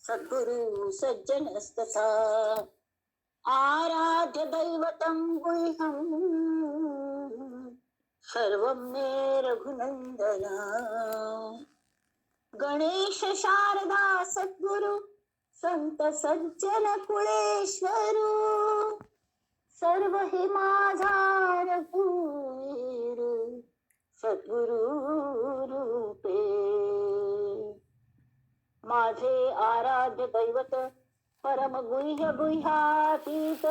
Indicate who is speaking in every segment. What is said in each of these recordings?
Speaker 1: सद्गुरु सज्जनस्तथा आराध्य दैवतं गुह्यं सर्वं मे रघुनंदन गणेश शारदा सद्गुरु संत सज्जन कुळेश्वरू सर्व हे माझा रघुवीर सद्गुरु रूपे माझे आराध्य दैवत परम गुह्य गुह्यातीत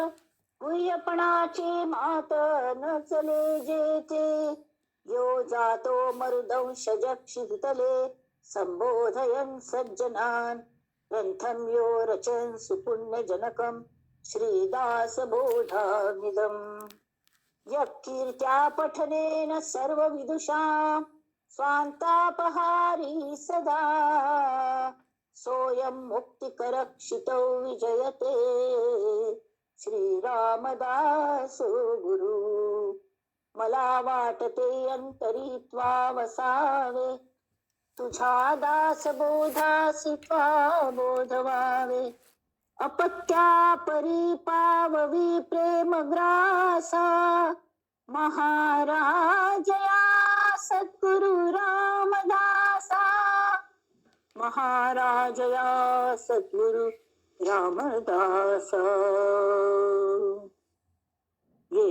Speaker 1: गुह्यपणाचे मात न चले जेते यो जातो मरुदंश जक्षितले संबोधयन् सज्जनान् ग्रंथं यो रचन् सुपुण्यजनकं श्रीदास बोधामिदम् यत्कीर्त्या पठनेन सर्वविदुषां स्वान्तापहारी सदा सोऽयं मुक्तिकरक्षितौ विजयते श्रीरामदासो गुरु मला वाटते अंतरी त्वा वसावे तुझा दास बोधासी त्वा बोधवावे अपत्या परिपाववी प्रेमग्रासा महाराजया सद्गुरु रामदासा महाराजया सद्गुरु रामदासा ये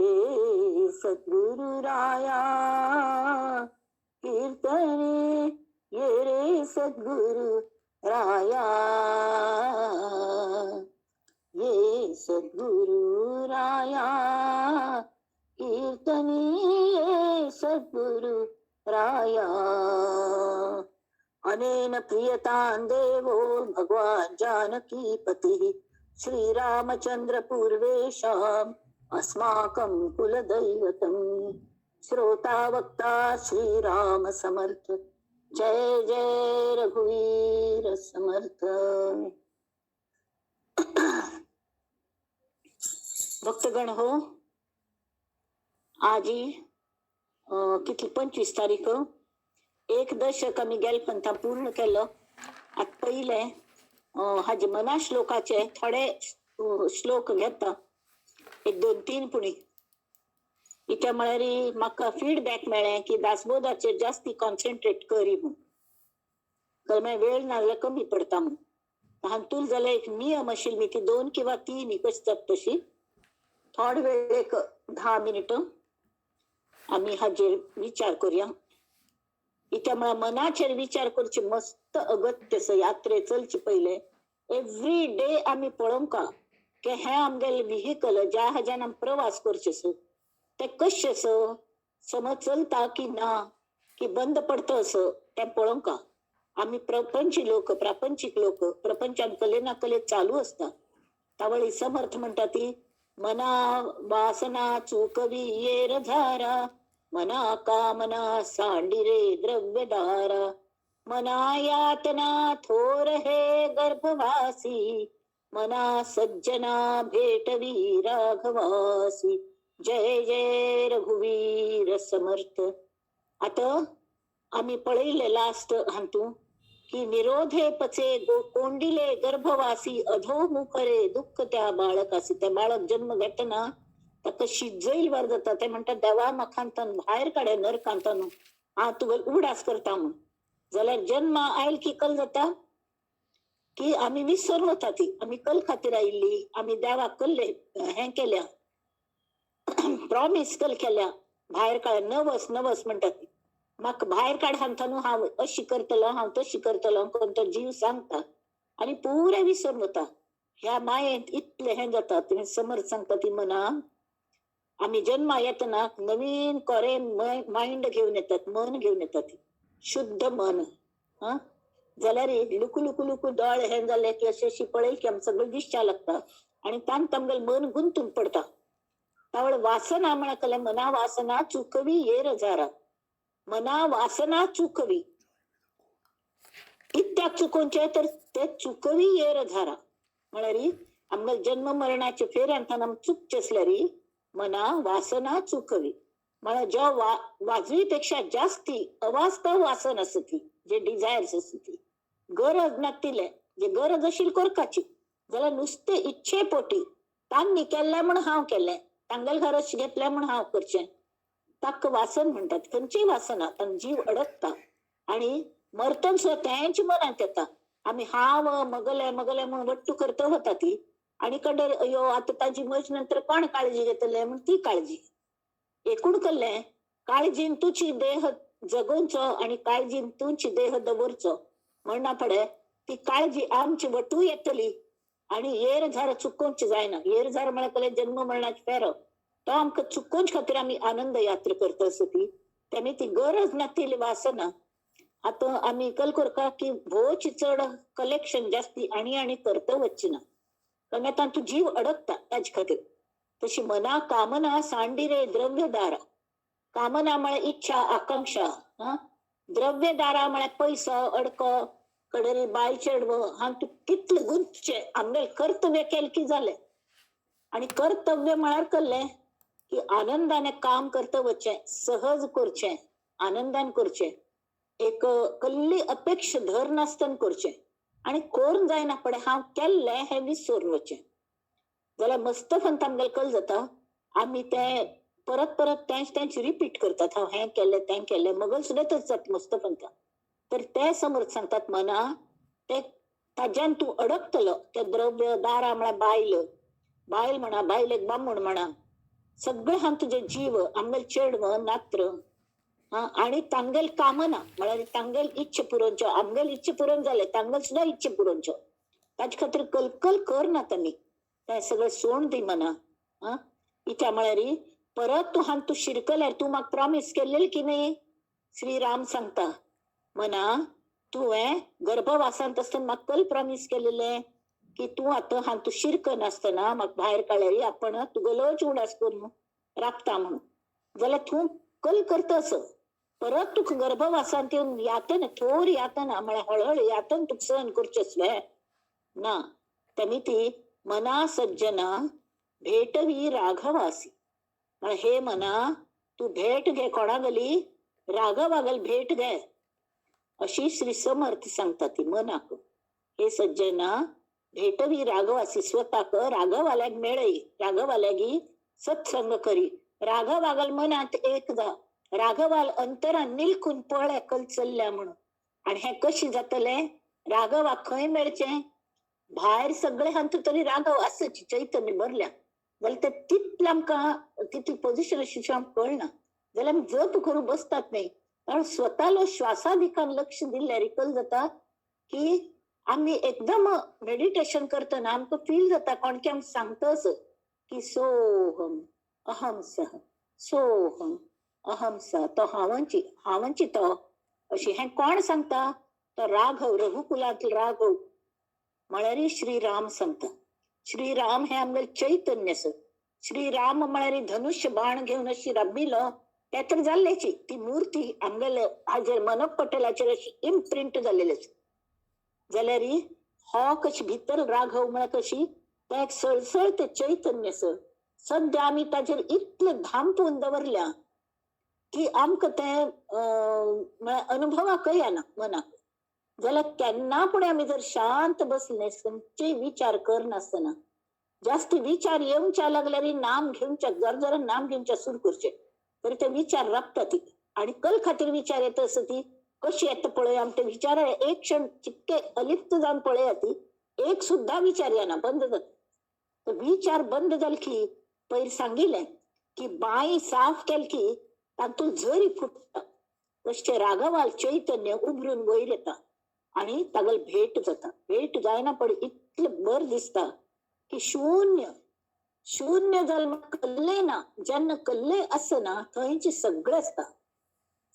Speaker 1: सद्गुरु राया कीर्तने ये रे सद्गुरु राया ये सद्गुरु राया कीर्तनी ये सद्गुरु राया अनेन प्रियतां देवो भगवान् जानकीपतिः श्रीरामचन्द्र पूर्वेषाम् अस्माकं कुलदैवतम् श्रोता वक्ता श्रीराम समर्थ जय जय रघुवीर समर्थ। भक्तगण हो, आजी किती 25 तारीख 1 दशक आम्ही गेलपंथा पूर्ण केलं. आता पहिले हाजे मना श्लोकाचे थोडे श्लोक घेता 1-2-3 पुणी इथे म्हळ्यार म्हाका फीडबॅक मेळ्ळे की दासबोधाचेर जास्ती कॉन्सन्ट्रेट करी म्हणून वेळ नाजाल्यार कमी पडता म्हणून हातून जाल्यार एक नियम आशिल्ली ती 2 किंवा 3 कशी जाता तशी थोड वेळ 10 मिनिट आम्ही हाजेर विचार करूया. इथे म्हळ्यार मनाचेर विचार करचे मस्त अगत्य यात्रे चलचे पहिले एव्हरी डे आम्ही पळोवंक की हे आमगेले व्हिकल ज्या हाज्यान आमी प्रवास करचे ते कशे समज चलता की ना की बंद पडता ते पळोवंक आम्ही प्रापंचिक लोक प्रपंचान कले ना कले चालू असता. तावळी समर्थ म्हणता ती मना वासना चुकवी येर झारा मना कामना सांडिरे द्रव्यदारा मना यातना थोर हे गर्भवासी मना सज्जना भेटवी राघवासी जय जय रघुवीर समर्थ. आता आम्ही पळयले लास्ट हातू की निरोधे पचे कोंडिले गर्भवासी अधोमुखरे दुःख त्या बाळकासी. त्या बाळक जन्म घेतना ताका शिजैल वार जाता ते म्हणतात देवा मखांतन भायर काडे नरकांतन हा तुगेल उगडास करता म्हणून. जाल्यार जन्म आयल की कल जाता की आम्ही विसरून वता ती आम्ही कल खातीर आयिल्ली आम्ही देवाक कल्ले हे केल्या प्रॉमिस कल केल्या भायर काड नवस म्हणतात ती म्हाका भायर काड हांगता न्हू हांव अशी करतलो हांव तशी करतलो कोण तो जीव सांगता आणि पुरे विसरून वता. ह्या मायेंत इतले हे जाता. तुम्ही समर्थ सांगता ती मना आम्ही जन्मा येतना नवीन कोरे माइंड घेऊन येतात मन घेऊन येतात शुद्ध मन जाल्यार लुकू लुकू लुकू दोळ हे जाले की अशी पळयली की आमचं सगळं दिसच्या लागता आणि तांत आमगेल मन गुंतून पडता. तावळ वासना म्हणकले मना वासना चुकवी येर जारा मना वासना चुकवी इत्याक चुकोवचे तर ते चुकवी येर झारा म्हळ्यार आमगे जन्म मरणाचे फेऱ्यांत चुकचे असल्यार मना वासना चुकवी म्हळ्यार जो वाजवीपेक्षा जास्ती अवास्तव वासन असती जे डिझायर्स असती गरज नासतिले जे गरज असेल करपाची जाल्यार नुसते इच्छे पोटी तांणी केल्लें म्हण हांव केलें, तांगेल घरच घेतलें म्हण हांव करचें, ताका वासन म्हणटात. खंयचीय वासना तांका जीव अडकता आणि मरतना सुद्धा तेंच मनांत येता. आम्ही हांव मगले मगले म्हणून वट्टू करता होता ती, आणि कडे अयो आता ताजी मज नंतर कोण काळजी घेतले म्हण ती काळजी. एकूण कल्ले काळजीन तुझी देह जगोवचो आणि काळजीन तुझी देह दवरचो म्हणना पडे ती काळजी आमची वटू येतली आणि येर झार चुकोवची जायना. येर झार म्हळ्यार जन्म मरणाची फेरो तो आमकां चुकोवच खातीर आम्ही आनंद यात्रा करता असो ती. त्याने ती गरज नातिली वासना आता आम्ही कल करता की भोवची चढ कलेक्शन जास्ती आणि करता वच्ची ना, कमी तू जीव अडकता त्याच खातीर. तशी मना कामना सांडिरे द्रव्यदारा. कामना म्हळ्यार इच्छा आकांक्षा, द्रव्यदारा म्हळ्यार पैसो अडको कडे बाय चेडवो हांग तू कितले गुंतचे आमगे कर्तव्य केले की जाले. आणि कर्तव्य म्हळ्यार कल्ले की आनंदाने काम करता वच्चे, सहज करचें, आनंदान करचें, एक कसली अपेक्षा धर नासतना करचें आणि कोरून जायना पडे हांव केल्लें हें विसरून वचें. जाल्यार मस्तपण तांगेल कल जाता. आम्ही ते परत परत तेंच रिपीट करतात, हांव हें केलें तें केलें, मगल सुद्धा तच जाता मस्तपण. तर ते समर्थ सांगतात मना ते ताज्यान तू अडकतलो. ते द्रव्य दारा म्हळ्यार बायल, बायल म्हणा, बायलेक बामण म्हणा, सगळे हांव तुझे जीव आमगेल चेडवो नात्र आणि तांगेल कामना म्हळ्यार तांगेल इच्छे पुरोवच्यो, आमगेल इच्छे पुरोवन जाले तांगेल सुद्धा इच्छे पुरोवच्यो. ताजे खातीर कलकल करना तांणी, ते सगळं सोड दी मना. इत्या म्हळ्यार परत तू हांग तू शिरकल्यार तू म्हाका प्रॉमिस केल्लेली की न्ही. श्रीराम सांगता मना तुवें गर्भवासांत आसतना म्हाका कल प्रॉमिस केलेले की तू आता हांग तू शिरक नासतना म्हाका भायर काडल्यार आपण तुगेलोच उडास करून राखता म्हणून. जाल्यार तू कल करतस परत तुका गर्भवासांत येवन यातना थोर यातना म्हळ्यार हळूहळू यातना तुका सहन करचेसले ना. त्यांनी ती मना सज्जना भेटवी राघवासी. हे मना तू भेट घे कोणागली, राघवागल भेट घे अशी श्री समर्थ सांगता ती मनाक. हे सज्जना भेटवी राघवासी, स्वतःक राघवाल्याक मेळई, राघवाल्यागी सत्संग करी, राघवागल मनात एक जा, राघवाल अंतरान निलखून पळय कल चल्ल्या म्हणून. आणि हे कशी जातले, राघवाक खंय मेळचे, भायर सगळे हांतू तरी राघव आसच चैतन्य भरल्या जाल्यार ते तितले आमकां तितली पोझिशन अशी कळना. जाल्यार आमी जप करून बसतात नाही, कारण स्वतःलो श्वासाधिकान लक्ष दिल्यार कल जाता की आम्ही एकदम मेडिटेशन करतना आमकां फील जाता कोण की आमकां सांगतस की सोहम अहम सह, सोहम अहम सह, तो हांवची तो अशी. हे कोण सांगता, तो राघव, रघुकुलांतलो राघव म्हळ्यार श्रीराम सांगता. श्रीराम हे आमगेल चैतन्य आस. श्रीराम म्हळ्यार धनुष्य बाण घेवन अशी राबिलो ते तर जाल्लेची ती मूर्ती आमगेल हाजेर मनोहर पटेलाचेर अशी इम्प्रिंट जाल्लेली आसा. जाल्यार हो कशी भितर राघव म्हळ्यार कशी ते एक सळसळते चैतन्य आस. सद्या आमी ताजेर इतले धांपून दवरल्या की आमकां ते अनुभवाक येना मनाक. जाल्यार केन्ना फुडें आमी जर शांत बसले, खंयचेय विचार करनासतना, जास्ती विचार येवच्या लागल्यार नाम घेवच्या, जर जर नाम घेवच्या सुरू करचे तरी ते विचार राखता ती. आणि कल खातीर विचार येता असं ती कशी येता पळय, आमचे विचार एक क्षण चित्ते अलिप्त जावन पळया ती एक सुद्धा विचार येना, बंद जाता. विचार बंद जाल की पयर सांगिल्लें की बाई साफ केल की तातूंत झरी फुटता. तशें राघवाल चैतन्य उभरून वयर येता आणि तागेल भेट जाता. भेट जायना पण इतलें बरें दिसता की शून्य शून्य जल्म कल्ले ना, जेन्ना कल्ले आसना थंयचे सगळे असता,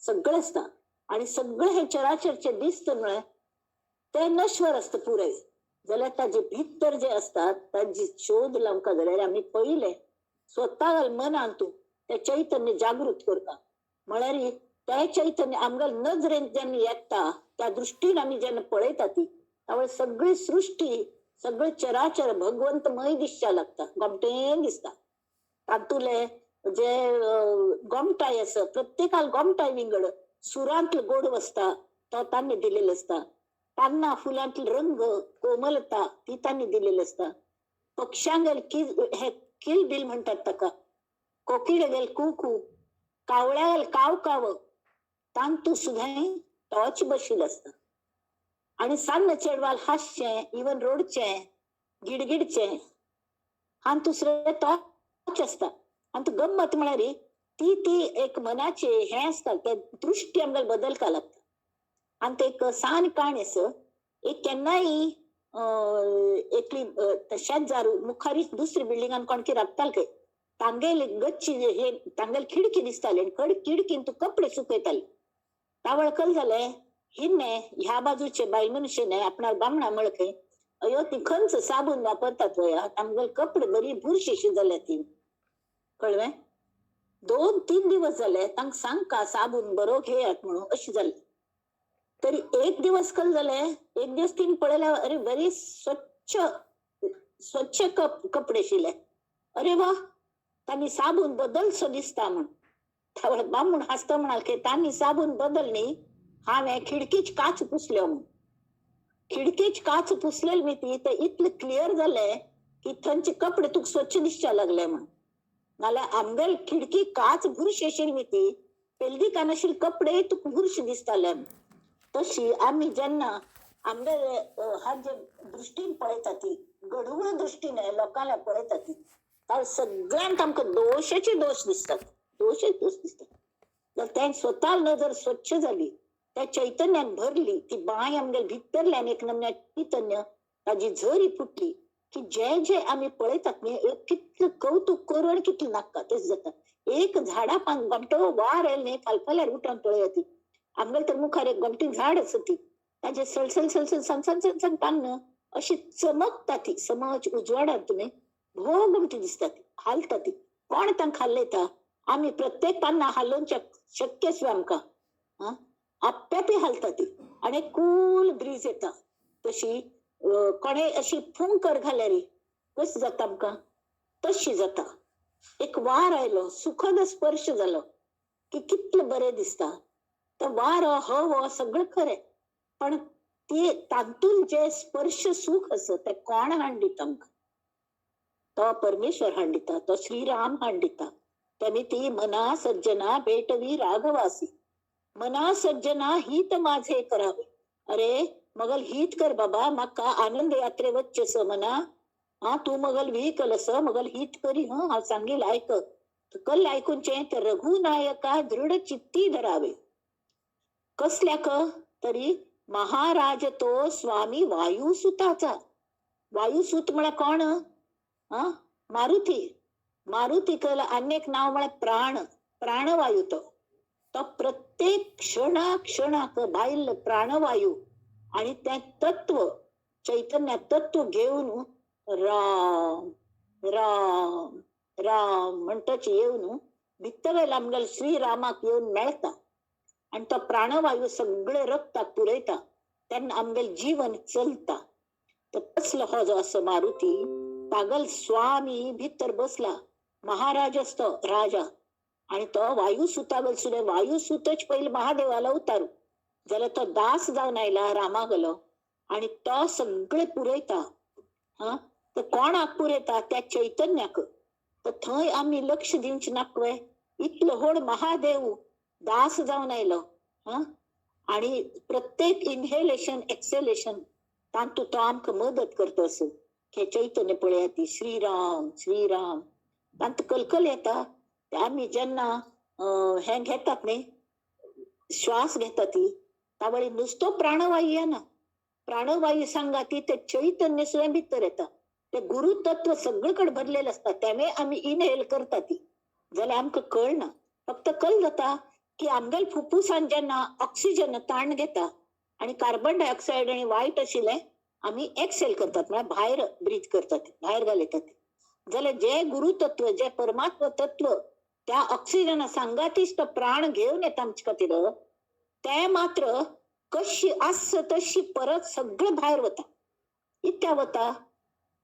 Speaker 1: सगळे असता. आणि सगळे हे चराचरचे दिसत म्हळ्यार ते नश्वर असतं पुरे. जाल्यार ताजे भितर जे असतात ताजी शोध लावंका जाल्यार आमी पहिले स्वतः मनान तू ते चैतन्य जागृत करता. म्हळ्यार ते चैतन्य आमगेल नजरेन जेन्ना येता त्या दृष्टीन आमी जेन्ना पळयता ती त्यावेळी सगळी सृष्टी सगळे चराचर भगवंतमय दिसच्या लागता, गोमटेन दिसता. तातुले जे गोमटाय आसा प्रत्येकाल गोमटाय विंगड सुरांतलो गोड वसता तो तांणी दिलेलो असता. पानां फुलांतील रंग, कोमलता ती त्यांनी दिलेली असता. पक्ष्यांगेल हे किल बिल म्हणतात ताका. कोकिळेगेल कुकू, कावळ्यागेल काव काव, तांतू सुधाय टॉच बशील असता. आणि सಣ್ण चेडवाल हास्यें, इवन रोडचें, गिडगिडचें, हान दुसरे टॉच असता. आणि तू गंमत म्हळ्यार ती ती एक मनाचे हे असता ते दृष्टी आमकां बदलका लागता. आणि ते एक सान काणी आस एक केन्नाय एकली शेजार मुखारी दुसरी बिल्डिंगान कोणकी राबताल काय तांगेल गच्ची हे तांगेल खिडकी दिसताली आणि खिडकीन तू कपडे सुकयताली. तावळ कल जाले हिन्ने ह्या बाजूचे बाय मनुष्यने आपणार बामणा मळके अयो ती खंच साबून वापरतात वया तांगेल कपडे बरी बुरशीशी जाल्या ती. कळवे 2-3 दिवस झाले तांक सांगका साबून बरो घेयात म्हणून अशी जाली. तरी एक दिवस कल झाले एक दिवस तीन पळयला अरे बरी स्वच्छ स्वच्छ कपडे शिले. अरे वा तांनी साबून बदलसो दिसता म्हण. त्यावेळेस बामूण हसता म्हणाल की तांनी साबून बदल न्ही हांवें खिडकीच काच पुसल्यो म्हण. खिडकीच काच पुसलेली मी ती तर इतले क्लिअर झाले की थंचे कपडे तुक स्वच्छ दिसच्या लागले म्हण. नाल्यार आमगेल खिडकी काच बुरशी आशिल्ली मी ती पेलदी कानाशिल कपडे तुक बुरशी दिसताले. तशी आम्ही जेन्ना आमगे हाजे दृष्टीन पळयता ती गढूळ दृष्टीने लोकांना पळयता ती सगळ्यांक आमकां दोशाचे दोष दिसतात. दोषच दोष दिसतात. जर त्या स्वतः नजर स्वच्छ झाली त्या चैतन्यान भरली ती बाय आमगे भितरल्यान एक नमन्या चैतन्य ताजी झरी फुटली की जे जे आम्ही पळयतात न्ही कितलं कौतुक करू आणि कितलं नाका तेच जाता. एक झाडा पान घंटो वार येल न्ही फालफाल्यार उठोन पळया ती आमगेल तर मुखार एक गमटी झाड आसा ती ताजे सळसळ सळसळ सणसण पान अशी चमकता ती समज उजवाडात तुम्ही भो गमटी दिसता ती हालता ती कोण तांक हालयता आम्ही प्रत्येक पान्ना हालोवच्या शक्यच आमकां आप्यापी हालता ती आणि कूल ब्रीज येता. तशी कोणे अशी फुंकर घाल्यार कशी जाता आमकां तशी जाता. एक वार आयलो सुखद स्पर्श जालो की कितलं बरें दिसता. तर वारो हवो सगळं खरें पण ते तातून जे स्पर्श सुख असं ते कोण हाड दिता आमकां. तो परमेश्वर हाड दिता. तो श्रीराम हाड दिता. तेमी ती मना सज्जना भेटवी राघवासी. मना सज्जना हित माझे करावे. अरे मगल हित कर बाबा म्हाका आनंद यात्रे वच्चेस मना तू मगल विकलस मगल हित करी हांव सांगेल ऐक. कल ऐकूनचे तर रघुनायका दृढ चित्ती धरावे. कसल्याक तरी महाराज तो स्वामी वायुसुताचा. वायुसुत म्हळ्यार कोण मारुती. मारुती कल अनेक नाव म्हळ्यार प्राण प्राणवायू. तो प्रत्येक क्षणाक भाईल प्राणवायू आणि त्या तत्व चैतन्य तत्व घेऊन राम राम राम म्हणताच येऊन भितरेला आमगेल श्रीरामाक येऊन मेळता आणि तो प्राणवायू सगळे रक्ताक पुरयता तेन्ना आमगेल जीवन चलता. तर तसलो हो जो असो मारुती तागल स्वामी भितर बसला. महाराज असतो राजा आणि तो वायुसुतागल सुद्धा वायुसुतच पहिले महादेवाला उतारू जाल्यार तो दास जावन आयला रामा गेलो आणि तो सगळे पुरयता. तर कोणाक पुरयता त्या चैतन्याक. तर थंय आम्ही लक्ष दिवचे नाकवे इतलो व्हड महादेव दास जावन आयलो आणि प्रत्येक इनहेलेशन एक्सेलेशन तातूंत तो आमकां मदत करता असो हे चैतन्य पळया ती श्रीराम श्रीराम तांत कलकल येता. आम्ही जेन्ना हे घेतात न्ही श्वास घेता ती तावळी नुसतो प्राणवायू येना. प्राणवायू सांगा ती ते चैतन्य स्वयं भितर येता. ते गुरु तत्व सगळीकडे भरलेलं असतात त्यामुळे आम्ही इनहेल करता ती जाल्यार आमकां कळना. फक्त कळ जाता की आमगेल फुफ्फुसान जेन्ना ऑक्सिजन ताण घेता आणि कार्बन डायऑक्साईड आणि वायट आशिल्ले आम्ही एक्सेल करतात म्हणजे भायर ब्रीथ करतात भायर घालयतात. जाल्यार जे गुरु तत्व जे परमात्मा तत्व त्या ऑक्सिजना सांगातीच तो प्राण घेऊन येता आमचे खातीर ते मात्र कशी आस तशी परत सगळं भायर वता. इतक्या वता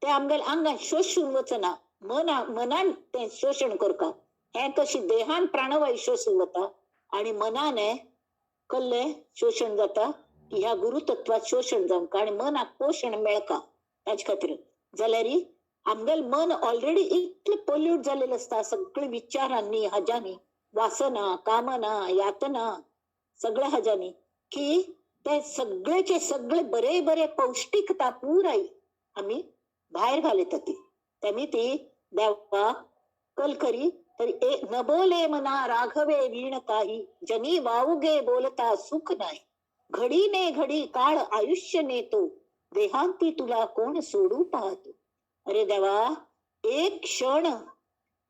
Speaker 1: ते आमगेल आंगान शोषून वचना मनान ते शोषण करता. हे कशी देहान प्राणवायू शोषून वता आणि मनाने कल्ले शोषण जाता की ह्या गुरुतत्वात शोषण जावंका आणि मनाक पोषण मेळका ताचे खातीर जाल्यार आमगेल मन ऑलरेडी इतले पोल्यूट जालेले असता सगळे विचारांनी हाज्यांनी वासना कामना यातना सगळ्या हाज्यांनी की ते सगळेचे सगळे बरे बरे पौष्टिकता पुराय आम्ही भायर घालयता ती तेमी ती देवा कल करी तरी न बोले मना राघवे वीण काही जनी वाऊगे बोलता सुख नाही घडी ने घडी काळ आयुष्य नेतो देहांती तुला कोण सोडू पाहतो. अरे देवा एक क्षण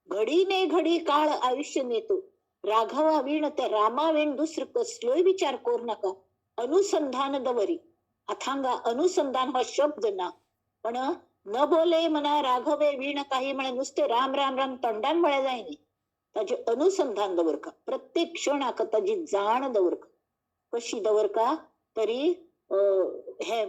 Speaker 1: घडीने घडी काळ आयुष्य नेतो राघवा वीण त्या रामा वीण दुसरं कसलोय विचार करू नका. अनुसंधान दवरी अथांगा अनुसंधान हा शब्द ना पण न बोले म्हणा राघवे वीण काही म्हणे नुसते राम राम राम तोंडान म्हळे जायनी ताजे अनुसंधान दवरका प्रत्येक क्षणाक ताजी जाण दवरका कशी दवरका तरी हे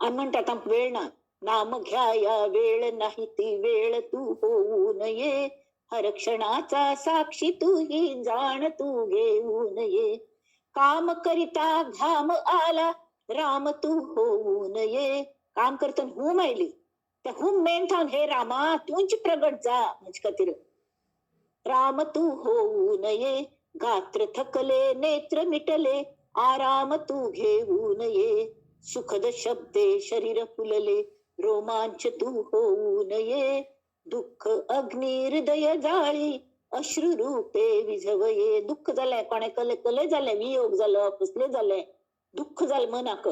Speaker 1: आम्ही म्हणतात वेळ ना नाम घ्याया वेळ नाही ती वेळ तू होऊ नये हर क्षणाचा साक्षी तू ही जाण तू घेऊ नये काम करिता घाम आला राम तू होऊ नये काम करताना हुम आयली त्या हुम मेन थांब हे रामा तूच प्रगट जा म्हणजे खातीर राम तू होऊ नये गात्र थकले नेत्र मिटले आराम तू घेऊ नये सुखद शब्दे शरीर फुलले रोमांच तू होऊ नये दुःख अग्नी हृदय जाळी अश्रू रूपे विझवये दुःख झालंय कोणे कले कले झाले वियोग झालं कसले झाले दुःख झालं मनाक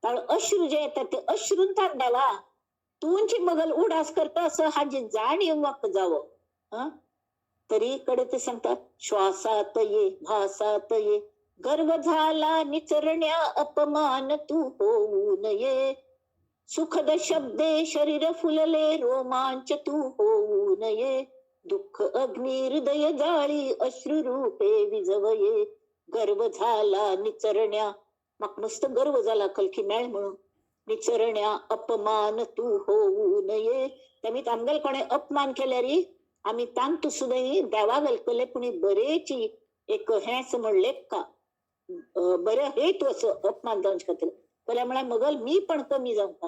Speaker 1: ताळ अश्रू जे येतात ते अश्रून तांडावा तुमची मगल उडास करता असं हाजी जाणीव वाक जावं तरी कडे ते सांगतात श्वासात ये भासात ये गर्व झाला निचरण्या अपमान तू होऊ नये सुखद शब्दे शरीर फुलले रोमांच तू होऊ नये दुःख अग्नी हृदय जाळी अश्रू रूपे विझवये गर्व झाला निचरण्या मग मस्त गर्व झाला कलकी मेळ म्हणून निचरण्या अपमान तू होऊ नये त्यामुळे आमगेल कोणे अपमान केल्यारी आम्ही तांतू सुद्धा देवागल कले पुणी बरेची एक हेच म्हणले का बरं हे तू असं अपमान जाऊच खातीर कल्या म्हळ्यार मगल मी पण कमी जाऊ का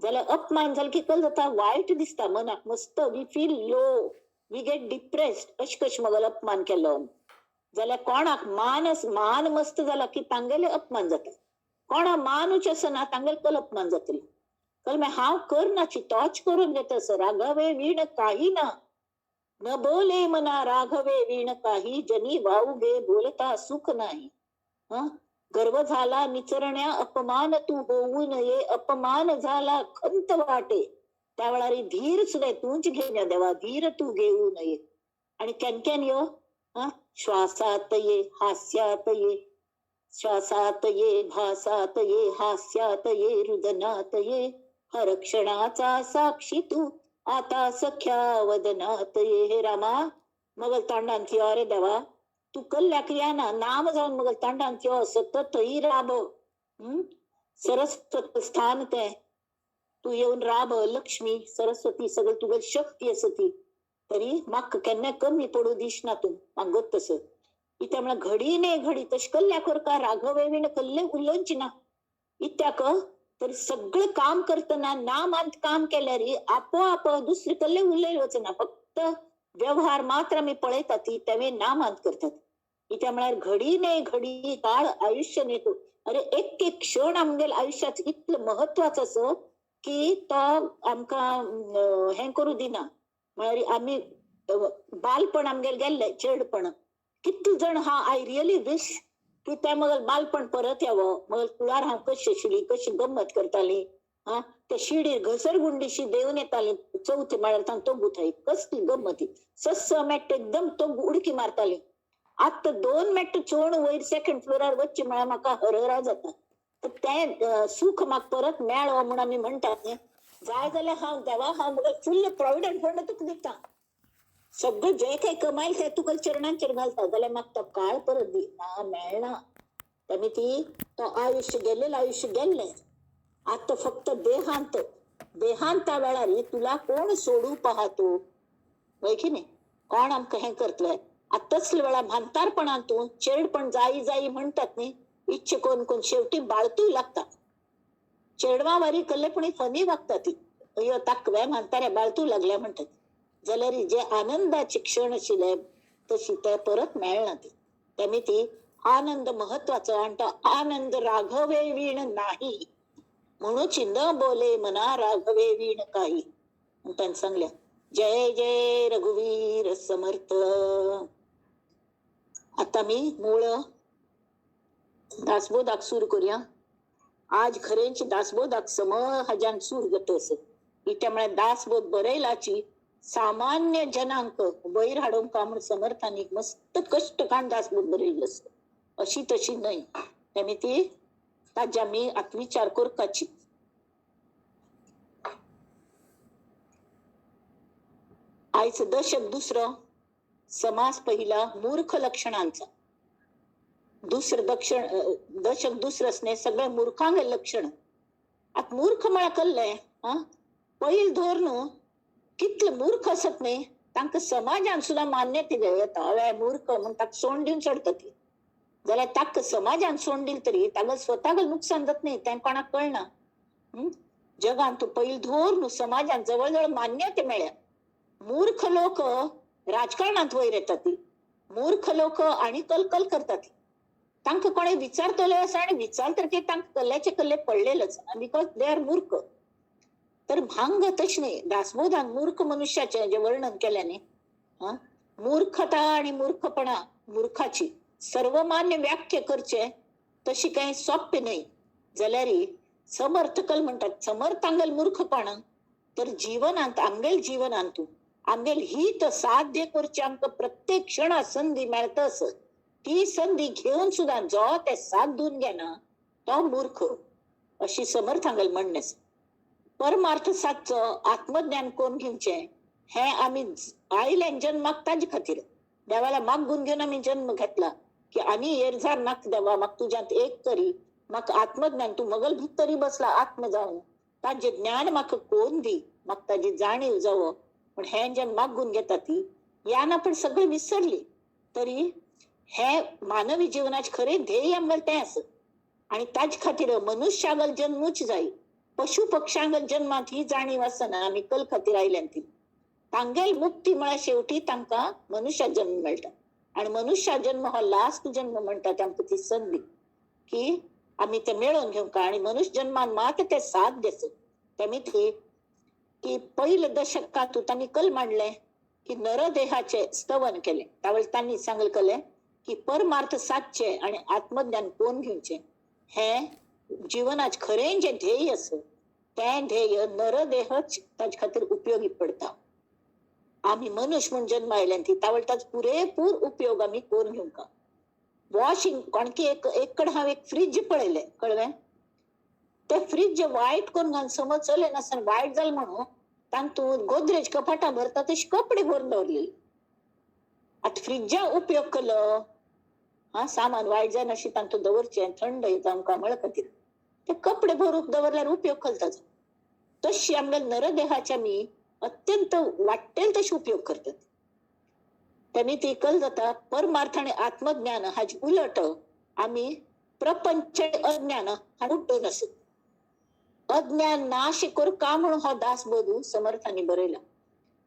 Speaker 1: जाल्यार अपमान झालं की कल जाता वायट दिसता मनाक मस्त we feel low we get depressed अश कश मगल अपमान केलो जाल्यार कोणाक मान मस्त झाला की तांगेले अपमान जाता कोणा मानूच असं ना तांगेल कल अपमान जातली कल हांव करनाची तोच करून घेता असं राघवे वीण काही ना न बोले मना राघवे वीण काही जनी वाऊगे बोलता सुख नाही गर्व झाला निचरण्या अपमान तू होऊ नये अपमान झाला खंत वाटे त्यावेळा धीर सुद्धा तूच घे देवा धीर तू घेऊ नये आणि कॅन यो श्वासात ये हास्यात ये श्वासात ये भासात ये हास्यात ये रुदनात ये हर क्षणाचा साक्षी तू आता सख्या वदनात ये हे रामा मगल तांडांची अरे देवा तू कल्ल्याक या ना नाम जाऊन मगल तांडांची सतत राब सरस्वती स्थान ते तू येऊन राब लक्ष्मी सरस्वती सगळं तुगल शक्ती असती तरी म्हाक केन्ना कमी पडू दिसना तू मागत तस इत्या म्हणा घडी ने घडी तश कल्ल्या कर का राघवे विण कल्ले उल्लोंची ना इत्याक तरी सगळं काम करताना नामांत काम केल्यार आपोआप दुसरी कल्ले उलयलोच ना फक्त व्यवहार मात्र आम्ही पळयतात ती त्यावे नामांत करतात इत्या म्हळ्यार घडी ने घडी काळ आयुष्य नेतो अरे एक एक क्षण आमगेल आयुष्यात इतलं महत्वाचं असं की तो आमकां हे करू दिना म्हळ्यार आम्ही बालपण आमगेल गेल्ले चेडपण किती जण हा आय रियली विश की त्या मग बालपण परत यावं मग कुळार हांव कशी आशिल्ली कशी गंमत करताली त्या शिडीर घसरगुंडीशी देऊन येताली चौथी माळ्यार तो गुथाई कसली गंमती सस्स मेट्ट एकदम तो उडकी मारताली आता 2 मेट्ट चोण वयर सेकंड फ्लोरार वच्ची म्हळ्यार म्हाका हरहरा जाता तर ते सुख म्हाका परत मेळ्ळो म्हण आमी म्हणटात जाय जाल्यार हांव देवा हांव फुल्ल प्रॉव्हिडंट फंड तुका दिता सगळं जे काही कमाईल ते तुका चरणांचेर घालता जाल्यार म्हाका तो काळ परत दी ना मेळना त्यामुळे ती तो आयुष्य गेल्ले आता फक्त देहांता वेळार तुला कोण सोडू पाहतो होय की नाही कोण आमकां हे करतले आता तसल्या वेळा म्हातारपणांतून चेडपण जाई म्हणतात न्ही इच्छे कोण कोण शेवटी बाळतू लागता. चेडवावारी कल्लेपणी फनी वागता ती. अयो ताकव्या म्हणतारे बाळतू लागल्या म्हणतात. जाल्यार जे आनंदाचे क्षण आशिल्ले तशी ते परत मेळना ती. त्यामुळे ती आनंद महत्वाचो आणि तो आनंद राघवे वीण नाही म्हणूच न बोले मना राघवे वीण काही. त्यांनी सांगल्या जय जय रघुवीर समर्थ. आता मी मूळ दासबोधाक सूर करूया. आज खरेंच दासबोधाक हजान सूर जात असत. त्यामुळे दासबोध बरयलाची सामान्य जनांक वयर हाडूंक म्हणून समर्थांनी मस्त कष्ट काढून दासबोध बरयलो असत. अशी तशी नाही. त्यामुळे ती ताजी आम्ही आत्मविचार करपाची. आयच दशक दुसरं समास पहिला मूर्ख लक्षणांचा. दशक दुसरं सगळे मूर्खांग लक्षण. आता मूर्ख म्हळ्या कल्लंय पहिल धोरण कितले मूर्ख असत नाही तांकां समाजान सुद्धा मान्यते येता. हवे मूर्ख म्हणून ताका सोंड दिवन सोडता ती. जाल्यार ताका समाजान सोंड दिली तरी ताका स्वताक नुकसान जात नाही तें कोणाक कळना. जगान तू पहिल धोरण समाजान जवळजवळ मान्यते मेळ्या. मूर्ख लोक राजकारणात वयर येतात ती. मूर्ख लोक आणि कलकल करतात. तांकां कोणे विचारतले असं आणि विचार तर ते तांकां कल्ल्याचे कल्ले पडलेलंच बिकॉज दे आर मूर्ख. तर भांग तशी नाही. दासबोधान मूर्ख मनुष्याचे जे वर्णन केल्याने मूर्खता आणि मूर्खपणा मूर्खाची सर्वमान्य व्याख्या करचे तशी काही सोपे नाही. जाल्यार समर्थकल म्हणतात समर्थांगल मूर्खपण तर जीवनांत आमगेल जीवनांतू आमगेल हित साध्य करचे आमकां प्रत्येक क्षणा संधी मेळतस. ती संधी घेऊन सुद्धा जो ते साधून घेना तो मूर्ख अशी समर्थांगल म्हणणे. परमार्थ साधचो आत्मज्ञान कोण घेवचे हे आम्ही आयले जन्माक ताजे खातीर देवाला मागून घेऊन आम्ही जन्म घेतला की आनी येरझार नाक देवा म्हाका तुज्यांत एक करी. म्हाका आत्मज्ञान तू मगल भितरी बसला आत्म जावन ताजे ज्ञान म्हाका कोण दी म्हाका ताजी जाणीव जावो. पण हे जे मागून घेता ती यान आपण सगळे विसरली. तरी हे मानवी जीवनाचे खरे ध्येय आमगेल तें आसत. आणि ताजे खातीर मनुष्यागल जन्मूच जाय. पशु पक्ष्यांगल जन्मात ही जाणीव आसना आम्ही कल खातीर आयल्यान ती. तांगेल मुक्ती म्हळ्यार शेवटी तांकां मनुष्या जन्म मेळटा. आणि मनुष्या जन्म हो लास्ट जन्म म्हणटा आमकां ती संधी की आम्ही ते मेळोवन घेवंक. आणि मनुष्य जन्मान मात ते साध्य आसत. त्यामुळे ती की पहिलं दशकात त्यांनी कल मांडले की नरदेहाचे स्तवन केले. त्यावेळी त्यांनी सांगल केले की परमार्थ साधचे आणि आत्मज्ञान कोण घेवचे हे जीवनाचे खरें जे ध्येय असत ते ध्येय नरदेहच ताजे खातीर उपयोगी पडता. आम्ही मनुष्य म्हणून जन्म आयल्यान ती त्यावेळी ताजो पुरेपूर उपयोग आम्ही करून घेवंक. वॉशिंग कोणकी एक कड हांव एक फ्रीज पळयले कळ्ळें. ते फ्रीज जे वायट करून घालून समज चले नासतना वायट जालें म्हणून तातूंत गोदरेज कपाटां भरता तशी कपडे भरून दवरलेली. आता फ्रीजा उपयोग केलो सामान वायट जायना अशी तातूंत दवरचें थंड येता आमकां म्हळ्या खातीर ते कपडे भरूंक दवरल्यार उपयोग करता. तशी आमगेल नरदेहाचे आमी अत्यंत वाटेल तशी उपयोग करतात. त्यामुळे ती कल जाता परमार्थ आणि आत्मज्ञान हाचे उलट आम्ही प्रपंच अज्ञान हा उड्डून असत. अज्ञान नाश करका म्हणून हो दासबोध समर्थांनी बरयला.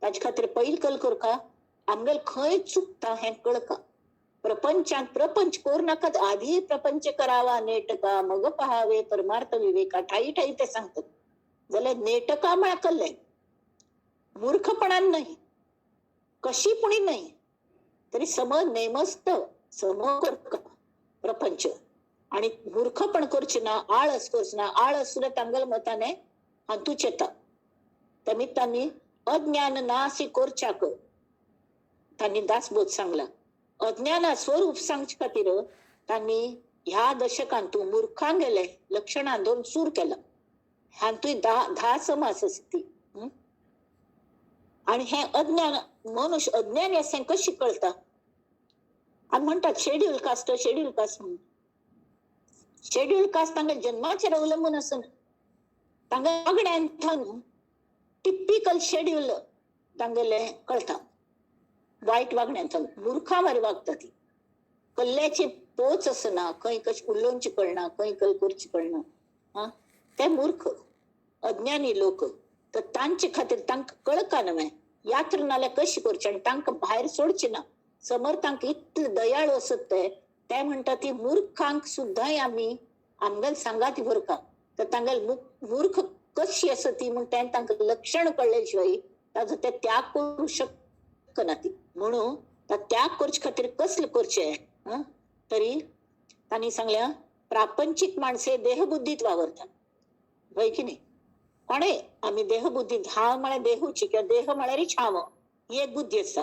Speaker 1: ताजे खातीर पहिल कल करका आमगेल खंय चुकता हें कळका. प्रपंचात प्रपंच करू नाकात आधी प्रपंच करावा नेटका मग पहावे परमार्थ विवेका ठाई ठाई ते सांगतात. जाल्यार नेटका म्हळ्यार कल्ले मूर्खपणान नाही कशीपणी नाही तरी सम नेमस्त सम करका प्रपंच. आणि मूर्खपण करचे ना आळस करचे ना. आळस सुद्धा तांगल मताने हातूच येता. त्यामुळे त्यांनी अज्ञान नासी करच्याक त्यांनी दासबोध सांगला. अज्ञाना स्वरूप सांगचे खातीर त्यांनी ह्या दशकांतू मूर्खां गेले लक्षणां दोन सूर केला. हातूय 10 समास असती. आणि हे अज्ञान मनुष्य अज्ञानी असे कशी कळता. आणि म्हणतात शेड्यूल कास्ट म्हणून. शेड्यूल कास्ट तांगे जन्माचेर अवलंबून आसना. तांगे वागण्यान टिपिकल शेड्यूल तांगेले कळटा. वायट वागण्यान मूर्खा वारी वागता ती. कल्ल्याची तोच असना खंय कशी उलोवची कळना खंय खंय करची कळना. हा ते मूर्ख अज्ञानी लोक. तर तांचे खातीर तांकां कळका नव्हे यात्र नाल्यार कशी करची आनी तांकां भायर सोडची ना. समर्थांक इतले दयाळू असत ते म्हणटा ती मूर्खांक सुद्दां आमी आमगेल सांगात बरं का. तर तांगेल मूर्ख कशी असत ती म्हण तांकां लक्षण कळले शिवाय ताजो ते त्याग करू शकना ती. म्हणून त्याग करचे खातीर कसले करचे. तरी तांणी सांगल्या प्रापंचिक माणसे देहबुद्धीत वावरतात होय की नाही. कोणे आम्ही देहबुद्धीत हांव म्हळ्यार देहूची किंवा देह म्हळ्यारच हांव ही एक बुद्धी असता.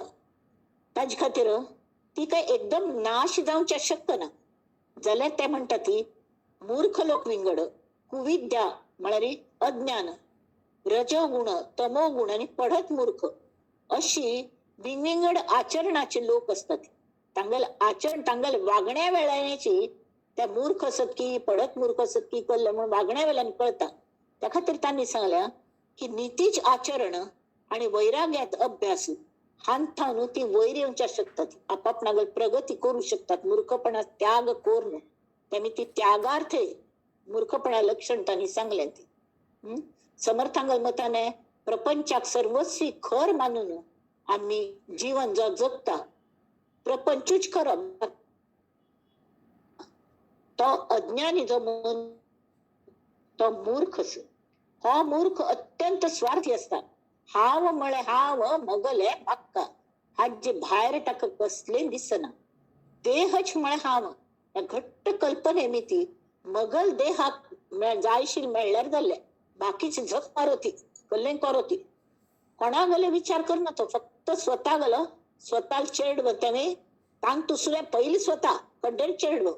Speaker 1: ताजे खातीर ती काय एकदम नाश जावच्या शक्य ना. जाल्यार ते म्हणटा ती मूर्ख लोक विंगड कुविद्या म्हळ्यार अज्ञान रजोगुण तमोगुण आणि पढत मूर्ख अशी विंगड आचरणाचे लोक असतात. तांगेल आचरण तांगेल वागण्या वेळाची त्या मूर्ख असत की पढत मूर्ख असत की कळलं म्हणून वागण्या वेळान कळता. त्या खातीर तांणी सांगल्या की नीतीच आचरण आणि वैराग्यात अभ्यास हांथान ती वयर येवच्या शकतात. आपापणागेल प्रगती करू शकतात. मूर्खपणा त्याग कोरून त्यांनी ती त्यागार्थे मूर्खपणा लक्षण तांणी सांगल्या ती. समर्थांगल मताने प्रपंचाक सर्वस्वी खर मानून आम्ही जीवन जगता प्रपंचूच खरं तो अज्ञानी जो मन तो मूर्ख असो. हो मूर्ख अत्यंत स्वार्थी असता. हाव म्हळे हाव मगले बाक्का हाजे भायर ताका कसले दिसना. देहच म्हळे हाव या घट्ट कल्पने मिती मगल देहाक जायशील मेळल्यार जाल्ले बाकीचे झक मारोती कल्लें करोती. कोणा गले विचार करना तो फक्त स्वतः गलो स्वतः चेडव त्याने तांग दुसरे पहिले स्वतः कड्डेर चेडव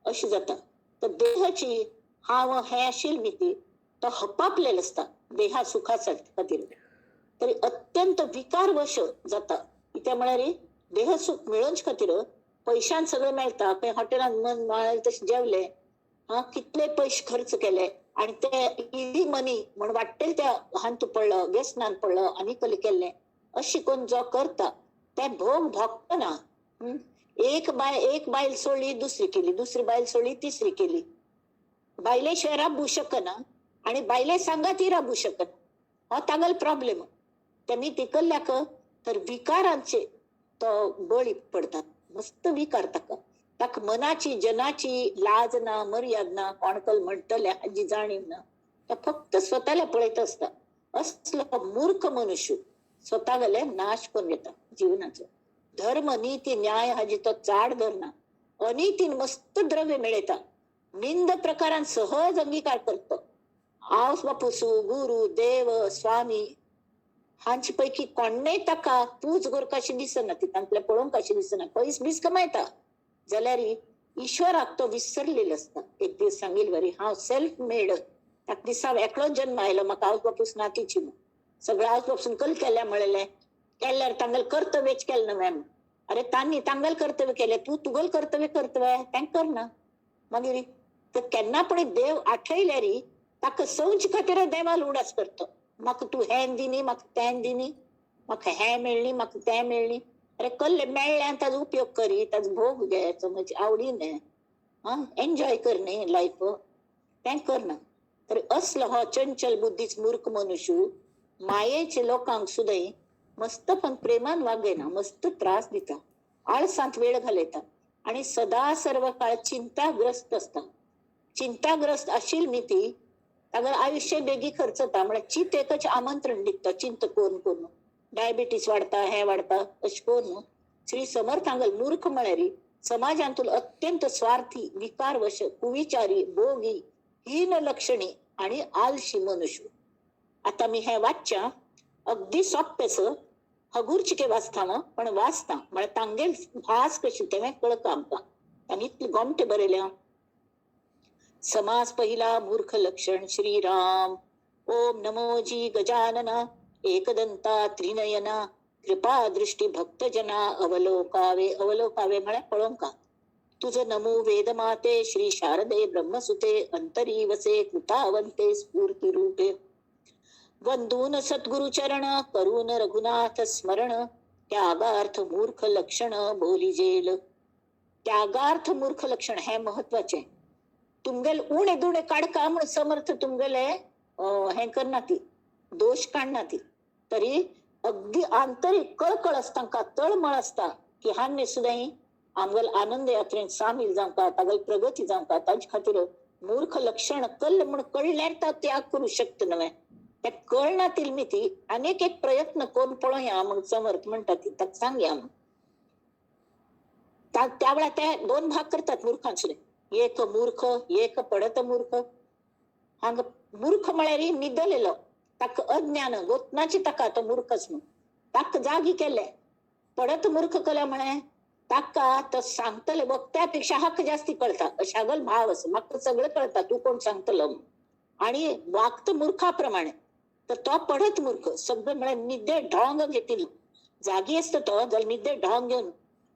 Speaker 1: अशी जाता. तर देहाची हाव हे आशिल मिती तो हपापलेला असता देहा सुखासाठी खातीर. तरी अत्यंत विकार वश जाता. कित्या म्हळ्यार देह सुख मिळोवचे खातीर पैशान सगळं मेळता. खंय हॉटेलान मन माळेल तशें जेवले कितले पयशे खर्च केले आणि ते इजी मनी म्हण वाटेल त्या हांतू पडलं व्यसनान पडलं आनी कले केल्ले अशी कोण जो करता ते भोग भोगतना. एक बायल सोडली दुसरी केली दुसरी बायल सोडली तिसरी केली. बायले शिवाय राबू शकना आणि बायले सांगाती राबू शकना. हो तागल प्रॉब्लेम. त्यांनी तिकल्ल्याक तर विकारांचे तो बळी पडतात. मस्त विकार ताका मनाची जनाची लाज ना मर्याद ना कोणकल म्हणटले हाजी जाणीव ना. फक्त स्वतःला पळयत असता. असलो मूर्ख मनुष्य स्वतःगले नाश करून येता जीवनाचो. धर्म नीती न्याय हाजी तो चाड धरना. अनितीन मस्त द्रव्य मिळयता. निंद प्रकारान सहज अंगीकार करतो. आवस बापूसू गुरु देव स्वामी हांचे पैकी कोणेय ताका पूज करपाशी दिसना. ती तांतले पळोवंक कशी दिसना. पयस बीस कमायता जाल्यार ईश्वराक तो विसरलेलो असता. एक दीस सांगिल बरी हांव सेल्फ मेड ताका दिसा एकलोच जन्म आयलो म्हाका आवस बापूस नातीची सगळं आवस बापूसून कल केल्या म्हळेले केल्यार तांगेल कर्तव्यच केलें ना मॅम. अरे तांणी तांगेल कर्तव्य केले तू तुगेल कर्तव्य करतवे तांकां करना. मागीर तर केन्ना पण देव आठयल्यार ताका संवचे खातीर देवाल उडास करतो. म्हाका तू हें दिनी म्हाका तें दिनी म्हाका हें मेळ्ळी म्हाका तें मेळ्ळी. अरे कल्ले मेळ्ळे ताजो उपयोग करी ताजो भोग घे म्हजे आवडीने एन्जॉय कर न्ही लायफ तें करना. तर असलो हो चंचल बुद्धीच मूर्ख मनुष्य मायेचे लोकांक सुद्दां मस्त पण प्रेमान वागयना. मस्त त्रास दिता आळसांत वेळ घालयता आणि सदा सर्व काळ चिंताग्रस्त असता. चिंताग्रस्त आशिल न्ही तागेल आयुष्य बेगी खर्च जाता. म्हळ्यार चिंत एकच आमंत्रण दिता चिंत करून करून डायबिटीस वाडता हे वाडता अशें करून श्री समर्थ हांगल मूर्ख म्हळ्यार समाजांतून अत्यंत स्वार्थी विकारवश कुविचारी भोगी हीन लक्षणी आणि आलशी मनुष्य. आता मी हे वाचच्या अगदी सोप्पेस हगूरचिके वाचता पण वाचता म्हळ्यार तांगेल भास कशी तें कळता आमकां. आनी इतले गोमटे बरयले. समास पहिला मूर्ख लक्षण श्रीराम. ओम नमो जी गजानना एकदंता त्रिनयना कृपा दृष्टी भक्तजना अवलोकावे. अवलोकावे म्हळ्यार पळोवंका. तुझं नमो वेदमाते श्री शारदे ब्रह्मसुते अंतरी वसे कृतावंते स्फूर्ती रूपे. वंदून सद्गुरु चरण करून रघुनाथ स्मरण त्यागार्थ मूर्ख लक्षण बोली जेल. त्यागार्थ मूर्ख लक्षण हे महत्वाचे. तुमगेल उणे दुणे काढका म्हणून समर्थ तुमगेले हे करना ती दोष काढना ती, तरी अगदी आंतरिक कळकळ असतांका तळमळ असता की हाने सुद्धा आमगल आनंद यात्रेत सामील जावका तागल प्रगती जावका ताज खातीर मूर्ख लक्षण कल म्हण कळल्यार ता त्याग करू शकत नव्हे. त्या कळणातील मी ती अनेक एक प्रयत्न कोण पळोया मग समर्थ म्हणतात ती ताक सांगया. मग त्यावेळा त्या दोन भाग करतात मूर्खांचे, एक मूर्ख एक पडत मूर्ख. हांग मूर्ख म्हळ्यार निदलेलो ताक अज्ञान गोतनाची ताका तो मूर्खच म्हणून ताक जागी केले. पडत मूर्ख कल्या म्हणे ताका तर सांगतले वक्त्यापेक्षा हक्क जास्ती कळता अशागल भाव असं मग सगळं कळता तू कोण सांगतलं. आणि वागत मूर्खाप्रमाणे तर तो पडत मूर्ख सगळं म्हणे निदे ढोंग घेतील जागी असत तो जर निदे ढोंग घेऊन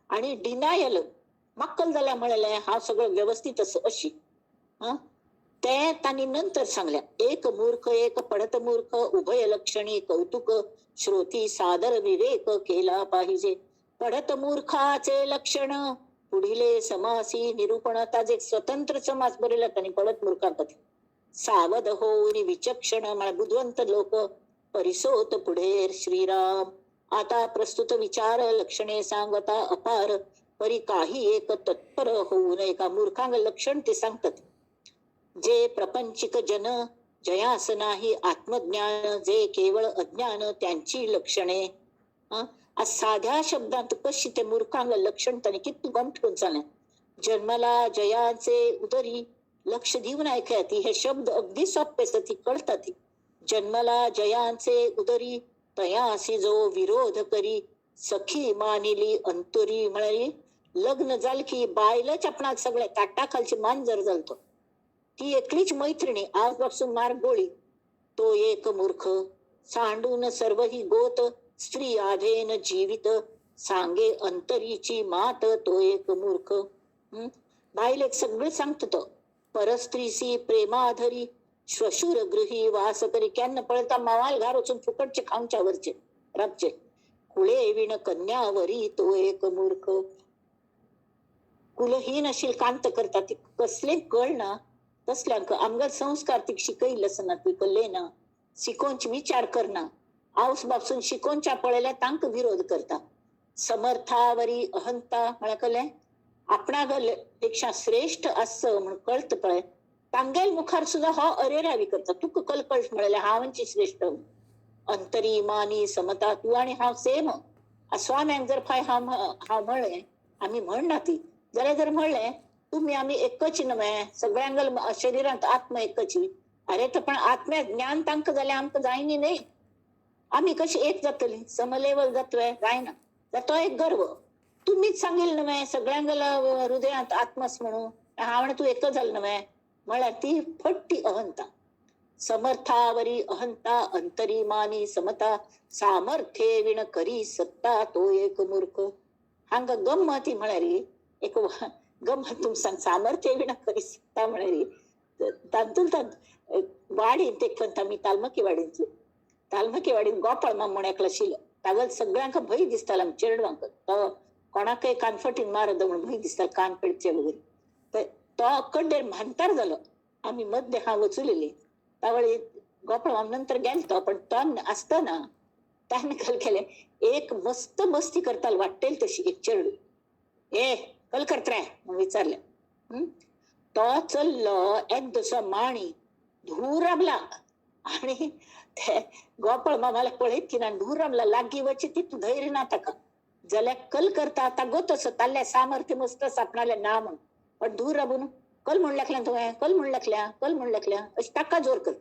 Speaker 1: आणि डिनायल मक्कल झाल्या म्हणाले हा सगळं व्यवस्थित असं अशी ते त्यांनी नंतर सांगल्या. एक मूर्ख एक पडत मूर्ख उभय लक्षणी कौतुक श्रोती सादर विवेक केला पाहिजे. पडत मूर्खाचे लक्षण पुढीले समासी निरूपण ताजे स्वतंत्र समास बरेला त्यांनी पडत मूर्खापती सावध होऊन विचक्षण मला बुद्धिवंत लोक परिसोत पुढे श्रीराम. आता प्रस्तुत विचार लक्षणे सांगता अपार परी काही एक तत्पर होऊन एका मूर्खांग लक्षण ते सांगतात. जे प्रपंचिक जन जयास नाही आत्मज्ञान जे केवळ अज्ञान त्यांची लक्षणे. साध्या शब्दात कशी ते मूर्खांग लक्षण त्याने किती गमठून चालल्या. जन्माला जयाचे उदरी लक्ष देऊन ऐकती हे शब्द अगदी सोपे ती कळतात. जन्माला जयांचे उदरी तयासी जो विरोध करी सखी मानिली अंतरी म्हणाली. लग्न झालं की बायलच आपणा सगळ्या ताटाखालची मान जर झालतो ती एकलीच मैत्रिणी आजपासून मार गोळी. तो एक मूर्ख सांडून सर्व ही गोत स्त्री आधेन जीवित सांगे अंतरीची मात तो एक मूर्ख. बाईल एक सगळं सांगत तो परस्त्रीसी प्रेमाधरी श्वशुर गृही वास करी कॅन पळता मावाल घारोचून फुकटचे खाऊच्या वरचे राबचे कुळे विण कन्यावरी तो एक मूर्ख. कुलहीन अशील कांत करतात कसले कळ ना तसल्यांक आमगल संस्कार ती शिकई लसना ती कल्ले ना शिकोंच विचार करना आऊस बापसून शिकोंच्या पळेल्या तांक विरोध करता. समर्थावरी अहंता म्हणा कले आपणा पेक्षा श्रेष्ठ असं म्हणून कळत पळे तांगेल मुखार सुद्धा हा अरेरावी करता तुक कलकळ मिळाले हावांची श्रेष्ठ. अंतरी मानी समता तू आणि हा सेम स्वाम्यांक जर फाय हा म्हणले आम्ही म्हणना ती जरा जर म्हणले तुम्ही आम्ही एकच नव्हे सगळ्यांगल शरीरात आत्मा एकच. अरे तर पण आत्म्या ज्ञान तांक झाले आमक जाईनी नाही आम्ही कशी एक जातली समलेवल जातोय काय ना जातो एक गर्व तुम्हीच सांगेल नव्हे सगळ्यांगल हृदयात आत्मस म्हणून हा म्हणे तू एकच झालं नव्हे मला ती फट्टी अहंता. समर्थावरी अहंता अंतरी मानी समता सामर्थ्ये विण करी सत्ता तो एक मूर्ख. हांग गंमती म्हणारी एक गंमत तुम सांग सामर्थ्य विण करी सत्ता म्हणारी वाडी ते म्हणता मी तालमकी वाडीन गोपाळ म्हण्याकला शिल तागल सगळ्यांक भय दिसताला चेडवांक कोणाकय कानफटीन मारद म्हणून भय दिसता कान पेडचे वगैरे तो अक्कडेर म्हणतार झालो आम्ही मध्ये हा वचुलेली त्यावेळी गोपाळ नंतर गेलतो पण तो असताना त्याने कल केले एक मस्त मस्ती करताल वाटेल तशी एक चेडू ए कल करताय म्हणून विचारलं. तो चललो एक दुसरा माणी धूर राबला आणि ते गोपाळ मामाला पळेत की ना धूर राबला लागी वची ती तू धैर्य ना ताका जल्या कल करता आता गोतस ताल्ल्या सामर्थ्य मस्त सापणाल्या ना म्हण पण धूर राबून कल म्हणल्याकल्या तुम्ही कल म्हणल्याकल्या अशी टाका जोर करत.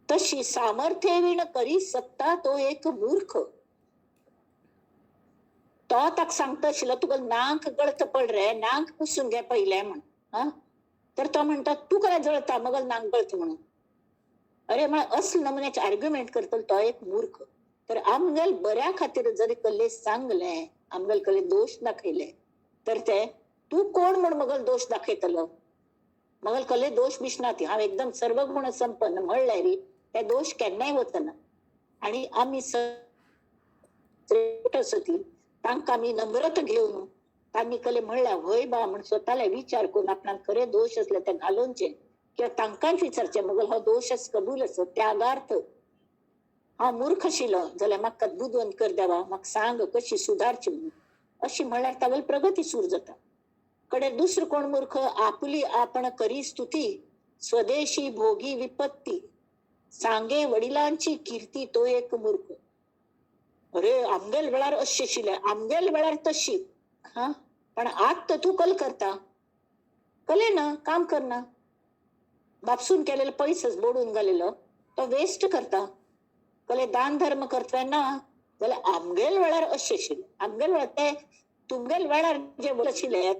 Speaker 1: तशी सामर्थ्य विण करी सत्ता तो एक मूर्ख. तो ताक सांगता शिला तुका नाक गळत पड रे नाक पुसून घ्या पहिले म्हण तर तो म्हणतात तू काय जळता मग नाक गळत म्हणून. अरे मग असं नमुन्याचे आर्ग्युमेंट करतो तो एक मूर्ख. तर आमगल बऱ्या खातीर जरी कल्ले सांगले आमगल कल्ले दोष दाखयले तर ते तू कोण म्हण मगल दोष दाखयतलो मगल कल्ले दोष बिशना ती हा एकदम सर्व गुण संपन्न म्हणले री त्या दोष केन्नाय होत ना. आणि आम्ही तांका आम्ही नम्रत घेऊन तांणी कले म्हणल्या वय बा म्हण स्वतःला विचार करून आपणाक खरे दोष असले ते घालूनचे किंवा तांकांच विचारचे मग हो दोषच कबूल असो त्यागार्थ हा मूर्ख आशिलो जाल्यार म्हाका बुदवंत कर देवा म्हाका सांग कशी सुधारची म्हणून अशी म्हणल्यार तावल प्रगती सुरू जाता. कडे दुसरं कोण मूर्ख आपली आपण करी स्तुती स्वदेशी भोगी विपत्ती सांगे वडिलांची कीर्ती तो एक मूर्ख. अरे आमगेल वेळार अशी शिले आमगेल वेळार तशी हा पण आज तर तू कल करता कले ना काम करना बापसून केलेलं पैसेच बोडून घालेलो तो वेस्ट करता कले दान धर्म करतोय ना जाल्यार आमगेल वेळार अशें शिले आमगेल वेळार ते तुमगेल वेळार जे शिले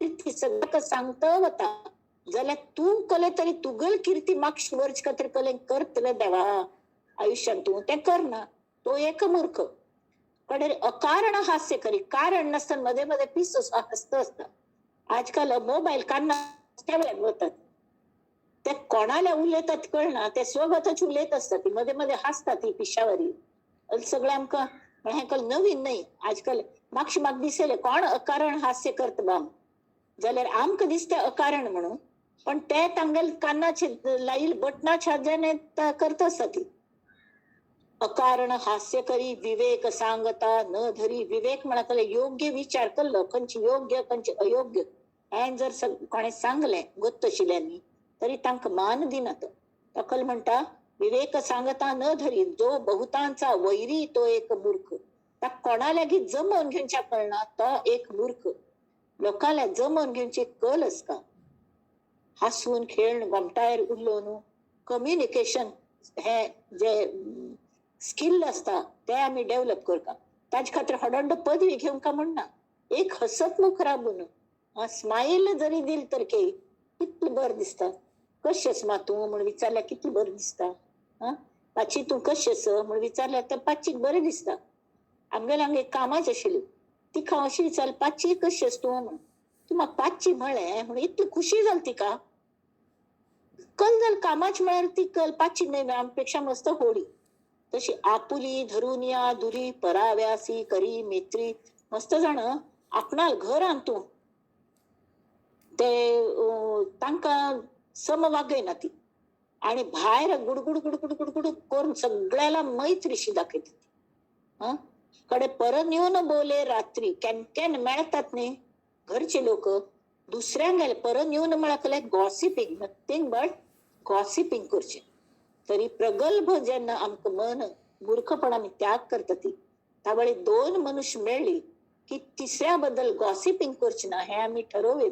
Speaker 1: ती सगळं सांगता वता जाल्यार तू कले तरी तुगल कीर्ती मागश वर्ज खातीर कले करतले देवा आयुष्यात तू ते करना तो एक मूर्ख. कडे अकारण हास्य करी कारण नसताना मध्ये मध्ये पिस हसत असतात. आजकाल मोबाईल कान्ना होतात ते कोणाला उलयतात कळना ते स्वगतच उलयत असतात मध्ये मध्ये हसतात ती पिशावरी सगळं आमकां हे कल नवीन नाही. आजकाल मागशी म्हाका दिसले कोण अकारण हास्य करत बा जाल्यार आमकां दिसते अकारण म्हणून पण ते तांगेल कानाचे लाईल बटनाच्या हाज्याने करत असतात ती अकारण हास्य करी विवेक सांगता न धरी विवेक म्हणा योग्य विचार कल्लो खंयची योग्य खंयची अयोग्य हे जर कोणे सांगले गोत्त शिल्यांनी तरी तांकां मान दिनात. तकल म्हणता विवेक सांगता न धरी जो बहुतांचा वैरी तो एक मूर्ख. ताका कोणा लागीं जमोवन घेवच्या कळना तो एक मूर्ख. लोकांना जमोवन घेवची कलच का हसून खेळून गोमटायर उलोवन कम्युनिकेशन हे जे स्किल असता ते आम्ही डेव्हलप करता ताजे खातीर हडंड पदवी घेऊन का म्हणना एक हसतमुख राबून स्माईल जरी दिल तर के कितली बरं दिसता. कशेंच मा तू म्हण विचारल्या कितली बरं दिसता. पाची तू कशेंच म्हण विचारल्या तर पाचीक बरें दिसता. आमगेल्या हांगा एक कामाच आशिल्ली तिका अशी विचारली पाची कशेंच तू म्हण तू म्हाका पाचची म्हळें म्हण इतली खुशी जाली तिका कल जाल कामाची म्हळ्यार ती कल पाचची न्हय आमपेक्षा मस्त होडी तशी आपुली धरून या दुरी पराव्यासी करी मैत्री मस्त जाण आपणाल घर आणतो ते तांकां सम वागयना ती आणि भायर गुडगुड गुडगुड गुडगुड करून सगळ्याला मैत्रीशी दाखयतात. कडे परत येऊन बोले रात्री केन केन मेळतात न्ही घरचे लोक दुसऱ्यांक गेले परत येऊन म्हळ्यार गॉसिपिंग नथिंग बट गॉसिपिंग करचे. तरी प्रगल्भ जेन्ना आमकां मन मूर्खपण आमी त्याग करता ती त्यावेळी दोन मनुष्य मेळ्ळी की तिसऱ्या बद्दल गॉसिपिंग करचे ना हे आमी ठरवले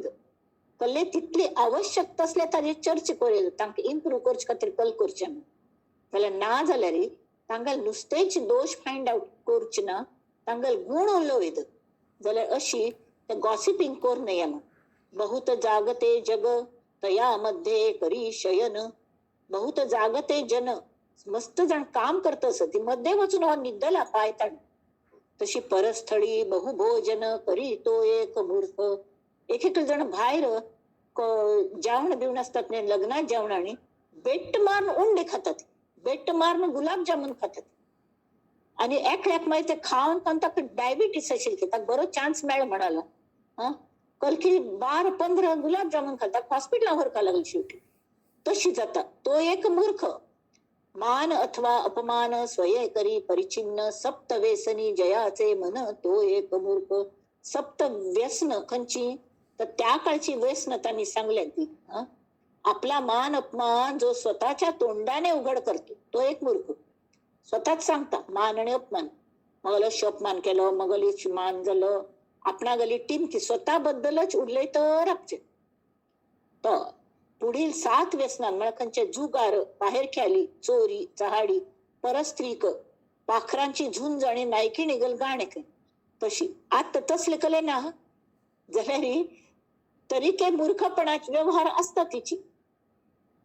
Speaker 1: कल्ले तितली आवश्यकता असल्या ताजी चर्चा करेल तांकां इम्प्रूव्ह करचे खातीर कल करचे जाल्यार ना जाल्यार तांगेल नुस्तेच दोष फायंड आउट करचे ना तांगेल गुण उलोवयत जाल्यार अशी ते गॉसिपिंग कोर नये म्हण. बहुत जागते जग तया मध्ये करी शयन बहुत जागते जन मस्त जण काम करत असत ती मध्ये वचून हो निद्दला पायताण तशी परस्थळी बहुभोजन करी तो एक मूर्ख. एक एक जण भायर जेवण बिवण असतात न्ही लग्नात जेवणांनी बेट्ट मारून उंडे खातात बेट्ट मारून गुलाबजामुन खातात आणि एक मागीर ते खावन खावन ताका डायबिटीस आशिल्ली की ताका बरो चान्स मेळ म्हणाला कलकी 12-15 गुलाबजामुन खातात हॉस्पिटलां व्हरका लागली शेवटी. तशी जाता तो एक मूर्ख. मान अथवा अपमान स्वये करी परिचिन्न सप्त व्यसनी जयाचे मन तो एक मूर्ख. सप्त व्यसन खंयची तर त्या काळची व्यसन त्यांनी सांगल्या ती आपला मान अपमान जो स्वतःच्या तोंडाने उघड करतो तो एक मूर्ख. स्वतःच सांगता मान आणि अपमान मगल अपमान केलो मगल मान झालं आपणा गली टिमकी स्वतः बद्दलच उरले तर राखचे. तो पुढील 7 व्यसनां खंयचे जुगार बाहेर खेळली चोरी चहाडी परस्त्रीक पाखरांची झुंज आणि नायकी निगल गाणे तशी आता तसले कले ना जाल्यार तरी काही मूर्खपणाचे व्यवहार असतात तिची.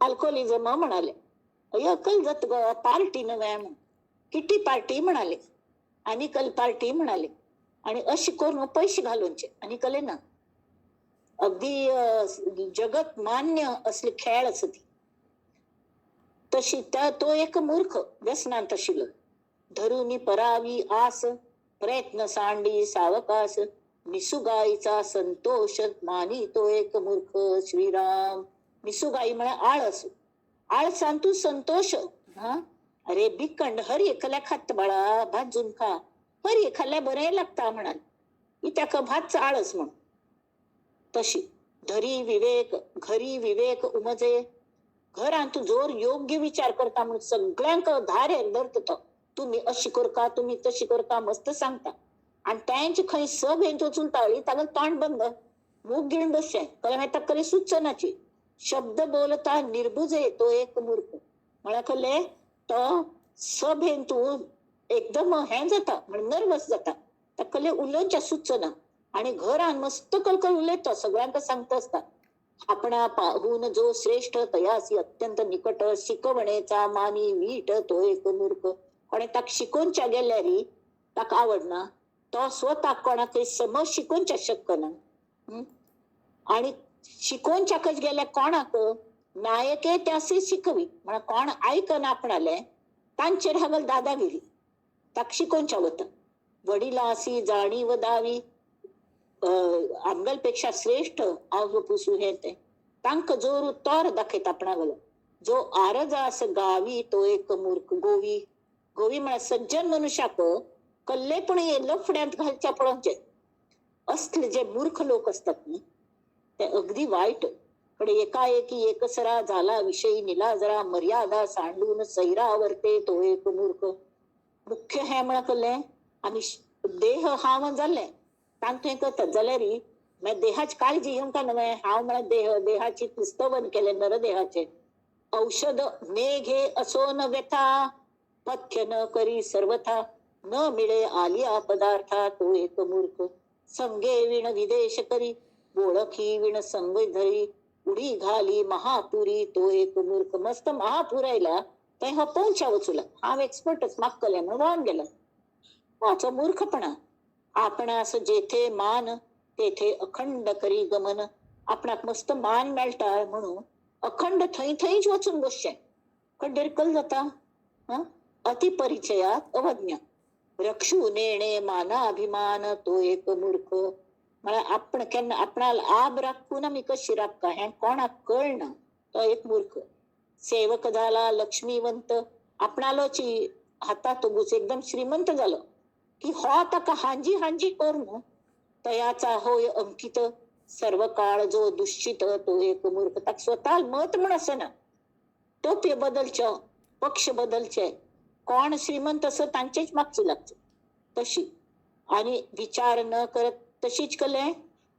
Speaker 1: अल्कोहोलिझम म्हणाले अकल जात पार्टी नव्या किटी पार्टी म्हणाले आणि कल पार्टी म्हणाले आणि अशी करून पैसे घालूनचे आणि कले ना अगदी जगत मान्य असले खेळ असती तशी त्या तो एक मूर्ख व्यसनांत आशिल्लो. धरुनी परावी आस प्रयत्न सांडी सावकास निसुगाईचा संतोष मानी तो एक मूर्ख. श्रीराम. निसुगाई म्हणजे आळस. आळसांतू संतोष. हा, अरे बिकंड हर एकल्या खात बाळा, भाजून खा. हर एखाद्या बरे लागता म्हणाल. इत्याक भातच आळस म्हण. तशी धरी विवेक घरी विवेक उमजे. घरांतू जोर योग्य विचार करता म्हणून सगळ्यांक धारे धरत. तुम्ही अशी करता, तुम्ही तशी करता, मस्त सांगता. आणि त्यांची खरी सब हेंचो चुलतावळी तागल तोंड बंद, मूग गिळून बसचे. कळे माहिती करी सूचनाची शब्द बोलता निर्बुजे तो एक मूर्ख. मला कळले तो सब हेंतू एकदम हे जाता म्हणजे नर्वस जाता. कले उलोच्या सूचना आणि घरान मस्त कलकल उलयता सगळ्यांका सांगता असता. आपणा पाहून जो श्रेष्ठ तयासी अत्यंत निकट, शिकवणेचा मानी वीट तो एक मूर्ख. कोणे ताक शिकोनच्या गेल्यारी ताक आवडना, तो स्वतः कोणाक समज शिकोनच्या शक्य ना. आणि शिकोनच्याकच गेल्या कोणाक नायके त्यासे शिकवी म्हणा कोण ऐकन आपणाले तांचेर हागल दादागिरी ताक शिकोनच्या होता. वडिलासी जाणीव दावी आंगलपेक्षा श्रेष्ठ आव पुसू हे ते तांक जोरू तोर दाखयत आपणागल. जो आरजास गावी तो एक मूर्ख. गोवी गोवी म्हणा सज्जन मनुष्याक कल्ले पण ये लफड्यात घालच्या पळोवचे असले जे मूर्ख लोक असतात ना ते अगदी वाईट. कडे एकाएकी एकसरा झाला विषयी निला जरा, मर्यादा सांडून सैरावरते तो एक मूर्ख. मुख्य हे म्हणा कल्ले आम्ही देह हाव जाल्ले तांतू हे करतात जाल्यार मागीर देहाची काळजी घेऊन का नव्हे. हाव म्हणा देहाची स्तवन केले नरदेहाचे. औषध ने घे असो न व्यथा, पथ्य न करी सर्वथा, न मिळे आलिया पदार्था तो एक मूर्ख. संगे विण विदेश करी, ओळखी विण संग धरी, उडी घाली महापुरी तो एक मूर्ख. मस्त महापुरायला ते हा पोंच्या वचूला हा एक्सपर्टच मागकल्या म्हणून वाहून गेला. वाचा मूर्खपणा. आपणास जेथे मान तेथे अखंड करी गमन. आपणाक मस्त मान मेळटा म्हणून अखंड थई थईच वचून बसचे. कड्डेर कल जाता अतिपरिचयात अवज्ञा. रक्षू नेणे माना अभिमान तो एक मूर्ख. मला आपण केन्ना आपणाला आब राखून आम्ही कशी राखता हे कोणाक कळना तो एक मूर्ख. सेवक झाला लक्ष्मीवंत, आपणालोची हातात गुच एकदम श्रीमंत झालं की हो ताका हांजी हांजी करून तयाचा होय अंकित. सर्व काळ जो दुश्चित तो एक मूर्ख. ताक स्वतः मत म्हण असं ना टोपे बदलच्या पक्ष बदलचे कोण श्रीमंत असं त्यांचेच मागचे लागते तशी. आणि विचार न करत तशीच कले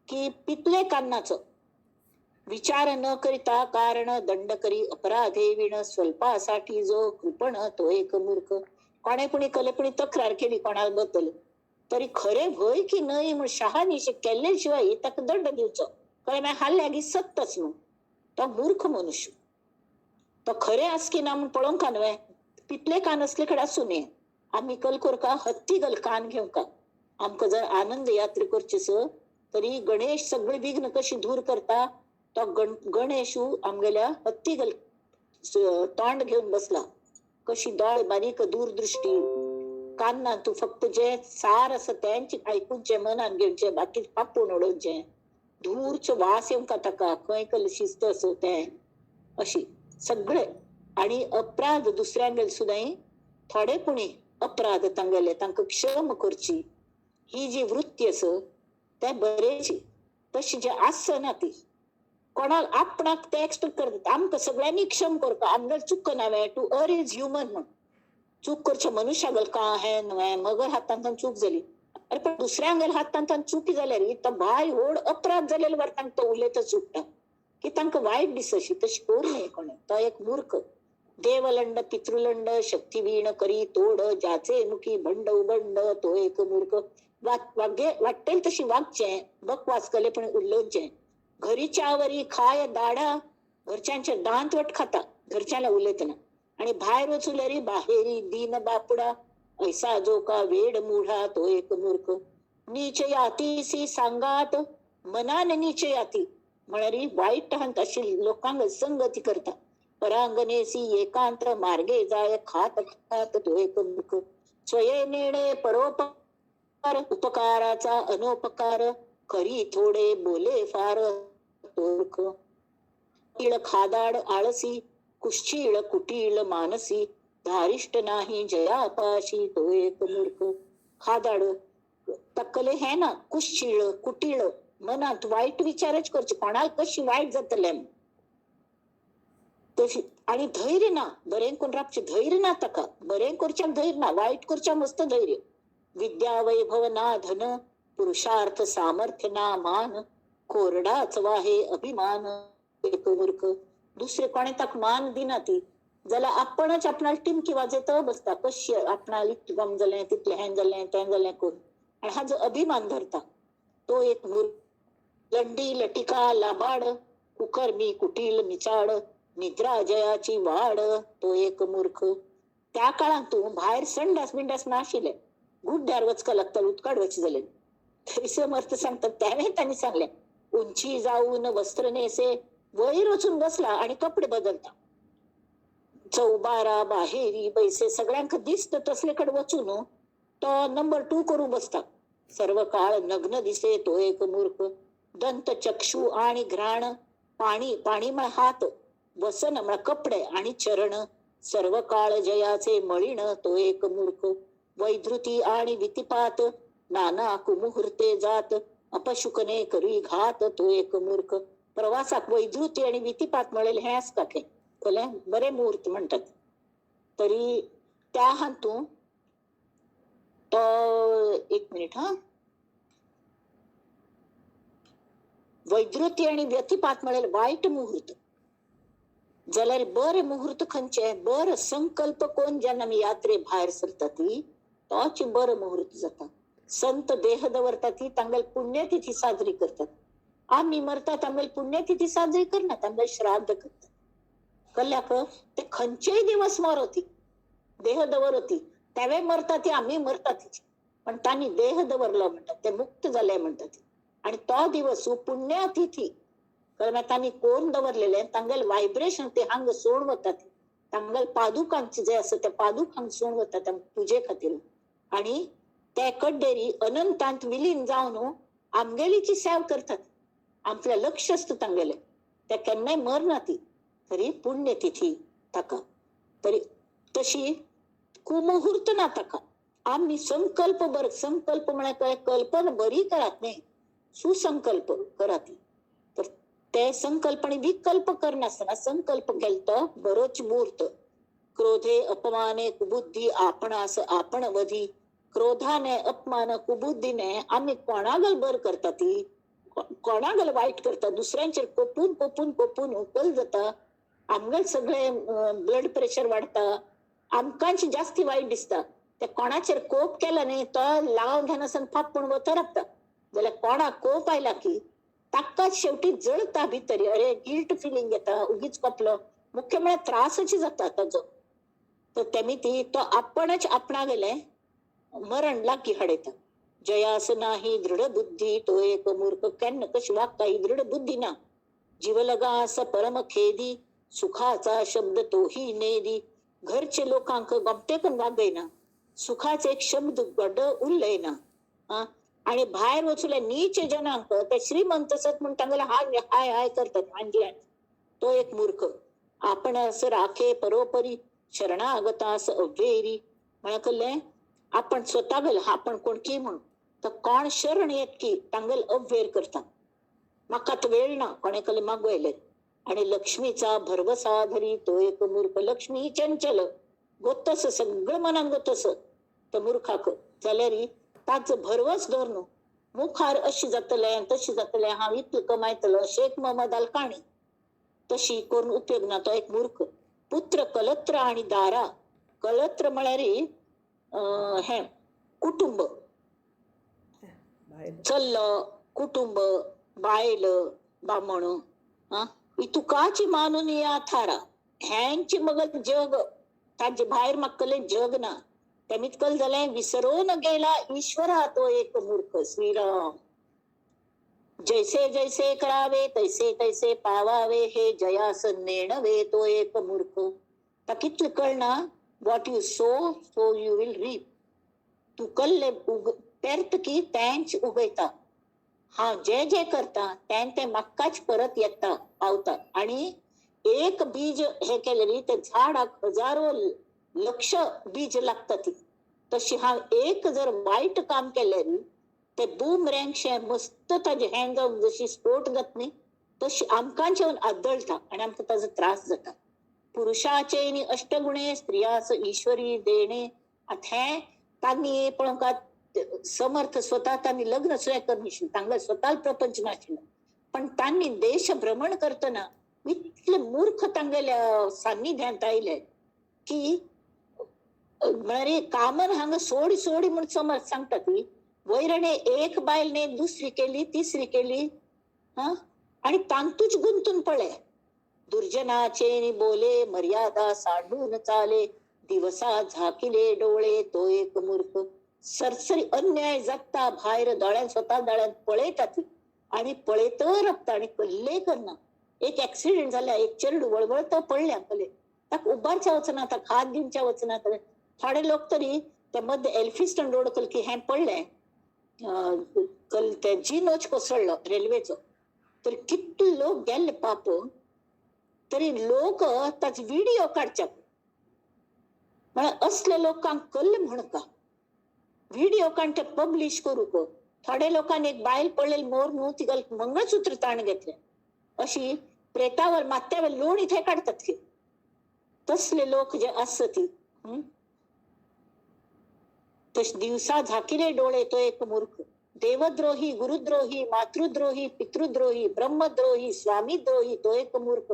Speaker 1: की पितले कान्नाचं विचार न करिता कारण दंड करी अपराधे विण स्वल्पासाठी जो कृपण तो एक मूर्ख. कोणे कुणी कलेपणी तक्रार केली कोणाबद्दल तरी खरे भय की नाही म्हणून शहानिशे केल्याशिवाय त्याक दंड देऊच. कळे मी हाल्ल्यागी सत्तच मग तो मूर्ख मनुष्य. तो खरे आस की ना म्हणून पळोवं का नव्हे. पितले कान असले कडे असू नये. आम्ही कल करू का हत्ती गल कान घेऊ का. आमक जर आनंद यात्रे करचेस तरी गणेश सगळे विघ्न कशी दूर करता तो गणेशू आमगेल्या हत्ती गल तोंड घेऊन बसला. कशी डोळ बारीक दूरदृष्टी कान्ना तू फक्त जे सार असं त्यांची ऐकूनचे मनान घेऊनचे बाकी पापून ओढवचे दूरच वास येऊन का ताका खंय कल शिस्त असो ते अशी सगळे. आणि अपराध दुसऱ्यांगेल सुद्धा थोडे कुणी अपराध तांगेले तांका क्षम करची ही जी वृत्ती अस त्या बरेची तशी जे आस ना ती कोणाला आपणाक ते एक्सपेक्ट करतात आमक सगळ्यांनी क्षम करता आमगेल चुक नावे. टू अर इज ह्युमन म्हण चूक करच्या मनुष्यागल का हे नव्हे. मगर हातांत चूक झाली अरे पण दुसऱ्यांगेल हातांत चुकी जाल्यार तर भाय ओढ अपराध झालेला वर तांक तो उलयतच सुटता की तांका वाईट दिसशी तशी करू नये कोणी. तो एक मूर्ख. देवलंड पितृलंड शक्तिवीण करी तोड ज्याचे मुखी भंड उबंड तो एक मूर्ख. वाटेल तशी वागचे बकवास कले पण उल्लोचे. घरीच्या वरी खाय दाडा घरच्यांचे दांत वट खाता घरच्याला उलयतना आणि बाहेर वचुल्यारी बाहेरी दीन बापुडा ऐसा जो का वेड मुढा तो एक मूर्ख. नीच यातीसी सांगात मनान नीच याती म्हणरी वाईट हंत अशी लोकांग संगती करता. परांगणेसी एकांत मार्गे जाय खात खात तो एक मूर्ख. स्वये नेणे परोप उपकाराचा अनोपकार, खरी थोडे बोले फार तोर्क. इळ खादाड आळसी, कुशीळ कुटीळ मानसी, धारिष्ट नाही जयापाशी तो एक मूर्ख. खादाड तकले है ना, कुशीळ कुटीळ, मनात वाईट विचारच करचे, कोणाला कशी वाईट जातले तशी. आणि धैर्य ना, बरें कोण रापचे धैर्य ना तका, बरें करच्या धैर्य ना, वाईट करच्या मस्त धैर्य. विद्या वैभव ना धन, पुरुषार्थ सामर्थ्य ना मान, कोरडाच वाहे अभिमान एक मूर्ख. दुसरे कोणे तक मान दिना ती, जाल्यार आपणच आपणाला टिमकी वाजयत बसता, कशी आपणाला इतकें गम जालें तितलें हें जालें तें जालें करून, आणि हा जो अभिमान धरता तो एक मूर्ख. लंडी लटिका लाबाड, कुकर्मी कुटील मिचाड, निद्रा जयाची वाड तो एक मूर्ख. त्या काळात तू भायर संडास बिंडास नाशिले, गुड्ड्यार वचका लागता, उदकाड वच जाले. तरी समर्थ सांगतात त्यावेळी त्यांनी सांगले, उंची जाऊन वस्त्र नेसे, वयर वचून बसला आणि कपडे बदलता. चौबारा बाहेरी बैसे, सगळ्यांक दिसत तसलेकडे वचून तो नंबर 2 करू बसता. सर्व काळ नग्न दिसे तो एक मूर्ख. दंत चक्षु आणि घ्राण, पाणी पाणी म्हण हात, वसन म्हण कपडे आणि चरण, सर्व काळ जयाचे मळीण तो एक मूर्ख. वैधृती आणि वितिपात, नाना कुमुहूर्ते जात, अपशुकने करी घात तो एक मूर्ख. प्रवासात वैधृती आणि वितिपात मिळेल हे असं काय कले बरे मुहूर्त म्हणतात. तरी त्या हातून तो एक मिनिट हा, वैधृती आणि व्यतिपात मिळेल वाईट मुहूर्त, जाल्यार बरे मुहूर्त खंयचे, बर संकल्प कोण जेन्ना आमी यात्रे भायर सरता ती तोच बर मुहूर्त जाता. संत देह दवरता ती तांगेल पुण्यतिथी साजरी करतात. आम्ही मरता तांगेल पुण्यतिथी साजरी करना, तांगेल श्राद्ध करतात. कल्याक ते खंयचेय दिवस मरती देह दवरती त्यावेळी मरता ती, आम्ही मरता तिची, पण तांणी देह दवरलो म्हणतात, ते मुक्त झाले म्हणतात. आणि तो दिवस पुण्यतिथी कारण तांणी कोण दवरलेले, तांगेल व्हायब्रेशन ते हांग सोड वतात, तांगेल पादुकांचे जे असत ते पादुक हांग सोड वतात तुझे खातीर. आणि ते कड्डेरी अनंतांत विलीन जावन आमगेलीची सेव करतात. आमचं लक्ष असतं तांगेले, ते केन्नाय मरना ती. तरी पुण्यतिथी ताका, तरी तशी कुमुहूर्त ना ताका. आम्ही संकल्प बर, संकल्प म्हळ्यार काय, कल्पना बरी करात नाही, सुसंकल्प करात. तर ते संकल्प आणि विकल्प करनासतना संकल्प केलतो बरोच मुहूर्त. क्रोधे अपमाने कुबुद्धी, आपणास आपण वधी. क्रोधाने अपमान कुबुद्धीने आम्ही कोणागल बर करता ती, कोणागल वाईट करता, दुसऱ्यांचेर कोपून कोपून कोपून उकल जाता. आमगेल सगळे ब्लड प्रेशर वाढता, आमकांच जास्ती वाईट दिसता. ते कोणाचेर कोप केला नाही तो लाव घेनासन फापून वतरपता, जाल्यार कोणाक कोप आयला की ताकाच शेवटी जळता भितरी, अरे गिल्ट फिलिंग येता, उगीच कपलो, मुख्य म्हळ्यार त्रासच जाता ताजो. तर तेमी ती तो आपणच आपणा गेले मरण लागी हाडयता. जयास नाही दृढ बुद्धी तो एक मूर्ख. केन्ना कशी वागता ही दृढ बुद्धी ना. जीवलगास परम खेदी, सुखाचा शब्द तोही नेदी. घरचे लोकांक गमतेकन वागयना, सुखाचे एक शब्द गड उरलयना. आणि बाहेर वचुले नीच जनांक ते श्रीमंत सत म्हणून तांगेला हाय हाय हाय करतात हांजी. तो एक मूर्ख. आपण असं राखे परोपरी, शरणागतास अव्हेरी. म्हणकले आपण स्वतः गेल आपण कोण की म्हणून तर कोण शरण येत की तांगेल अव्हेर करता. माका वेळ ना कोणे कले मागवयले. आणि लक्ष्मीचा भरवसा धरी तो एक मूर्ख. लक्ष्मी ही चंचल गोतस, सगळं मनान गोतस तर मूर्खाक जाल्यार ताच भरवस धरनो. मुखार अशी जातले तशी जातले, हांव इतलं कमायतलो शेख मोहम्मद अलकाणी तशी करून उपयोग ना, तो एक मूर्ख. पुत्र कलत्र आणि दारा. कलत्र म्हळ्यार हे कुटुंब, चल्ल कुटुंब, बायल बामण, तुकाची मानून या थारा ह्यांची मग जग ताजे भायर मागतले जग ना. तेमीत कल जाले विसरून गेला ईश्वरा तो एक मूर्ख. श्रीराम. जैसे जैसे करावे तैसे तैसे पावावे, हे जयास नेणवे तो एक मूर्ख. ता कितलं कळना, what you sow so you will reap. तू कल्ले तेर्त की त्यांच उगयता. हा जे जे करता ते मक्काच परत येता पावता. आणि एक बीज हे केलेली ते झाडाक हजारो लक्ष बीज लागतात. तशी हा एक जर वाईट काम केलेली ते बूमरँग शे मस्त ताजे हँग जावन जशी स्फोट जातली तशी आमकांचे आदळता आणि आमकां ताजो त्रास जाता. पुरुषाचे नी अष्टगुणे स्त्रियास ईश्वरी देणे. आता हे तांणी पळोवंक समर्थ स्वतः तांणी लग्न सुद्धा करनाशिल्लें, तांगें स्वतः प्रपंच नाशिल्लो. पण तांणी देश भ्रमण करतना इतले मूर्ख तांगेल्या सान्निध्यांत आयले की म्हळ्यार कामन हांगा सोडी सोडी म्हूण समर्थ सांगता ती वैरणे एक बायल ने दुसरी केली तिसरी केली. हा आणि तांतूच गुंतून पडले. दुर्जनाचे बोले मर्यादा सांडून चाले. दिवसा झाकिले डोळे तो एक मूर्ख. सरसरी अन्याय जगता भायर दोळ्यान स्वतः दोळ्यान पळयतात आणि पळयत रपता आणि कसले करना. एक ऍक्सिडेंट झाला, एक चेडू वळवळत पडल्या पले ताका उबारच्या वचना, ताका हात दिवच्या वचना. थोडे लोक तरी त्या मध्ये एल्फिस्टन रोड कल की हे पडले कल ते जीनोच कोसळलो रेल्वेचो. तर कितले लोक गेले पाप. तरी लोक ताच व्हिडिओ काढच्या म्हळ्यार असले लोकांक कल्ले म्हणका व्हिडिओ काढ ते पब्लिश करू. थोडे लोकांनी एक बायल पडलेली मोर न्हू तिका मंगळसूत्र ताण घेतले अशी प्रेतावर माथ्यावर लोण इथे काढतात की तसले लोक जे असत तस दिवसा झाकिले डोळे तो एक मूर्ख. देवद्रोही गुरुद्रोही मातृद्रोही पितृद्रोही ब्रह्मद्रोही स्वामीद्रोही तो एक मूर्ख.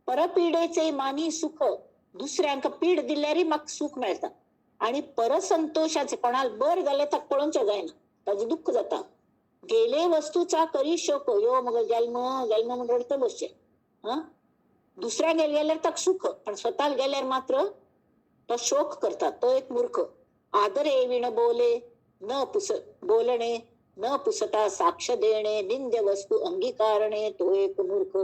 Speaker 1: परपीडेचे मानी सुख. दुसऱ्यांक पीड दिल्यारी म्हाका सुख मेळता आणि परसंतोषाचे कोणाला बर जाले ताका पळोवचें जायना, ताजे दुःख जाता. गेले वस्तूचा करी शोक. यो मग जन्म जन्म म्हणून रडत बसचे. दुसऱ्या गेल्यार ताका सुख पण स्वतः गेल्यार मात्र तो शोक करतात. तो एक मूर्ख. आदरे विण बोले न बोलणे न पुसता साक्ष देणे. निंद्य वस्तू अंगीकारणे तो एक मूर्ख.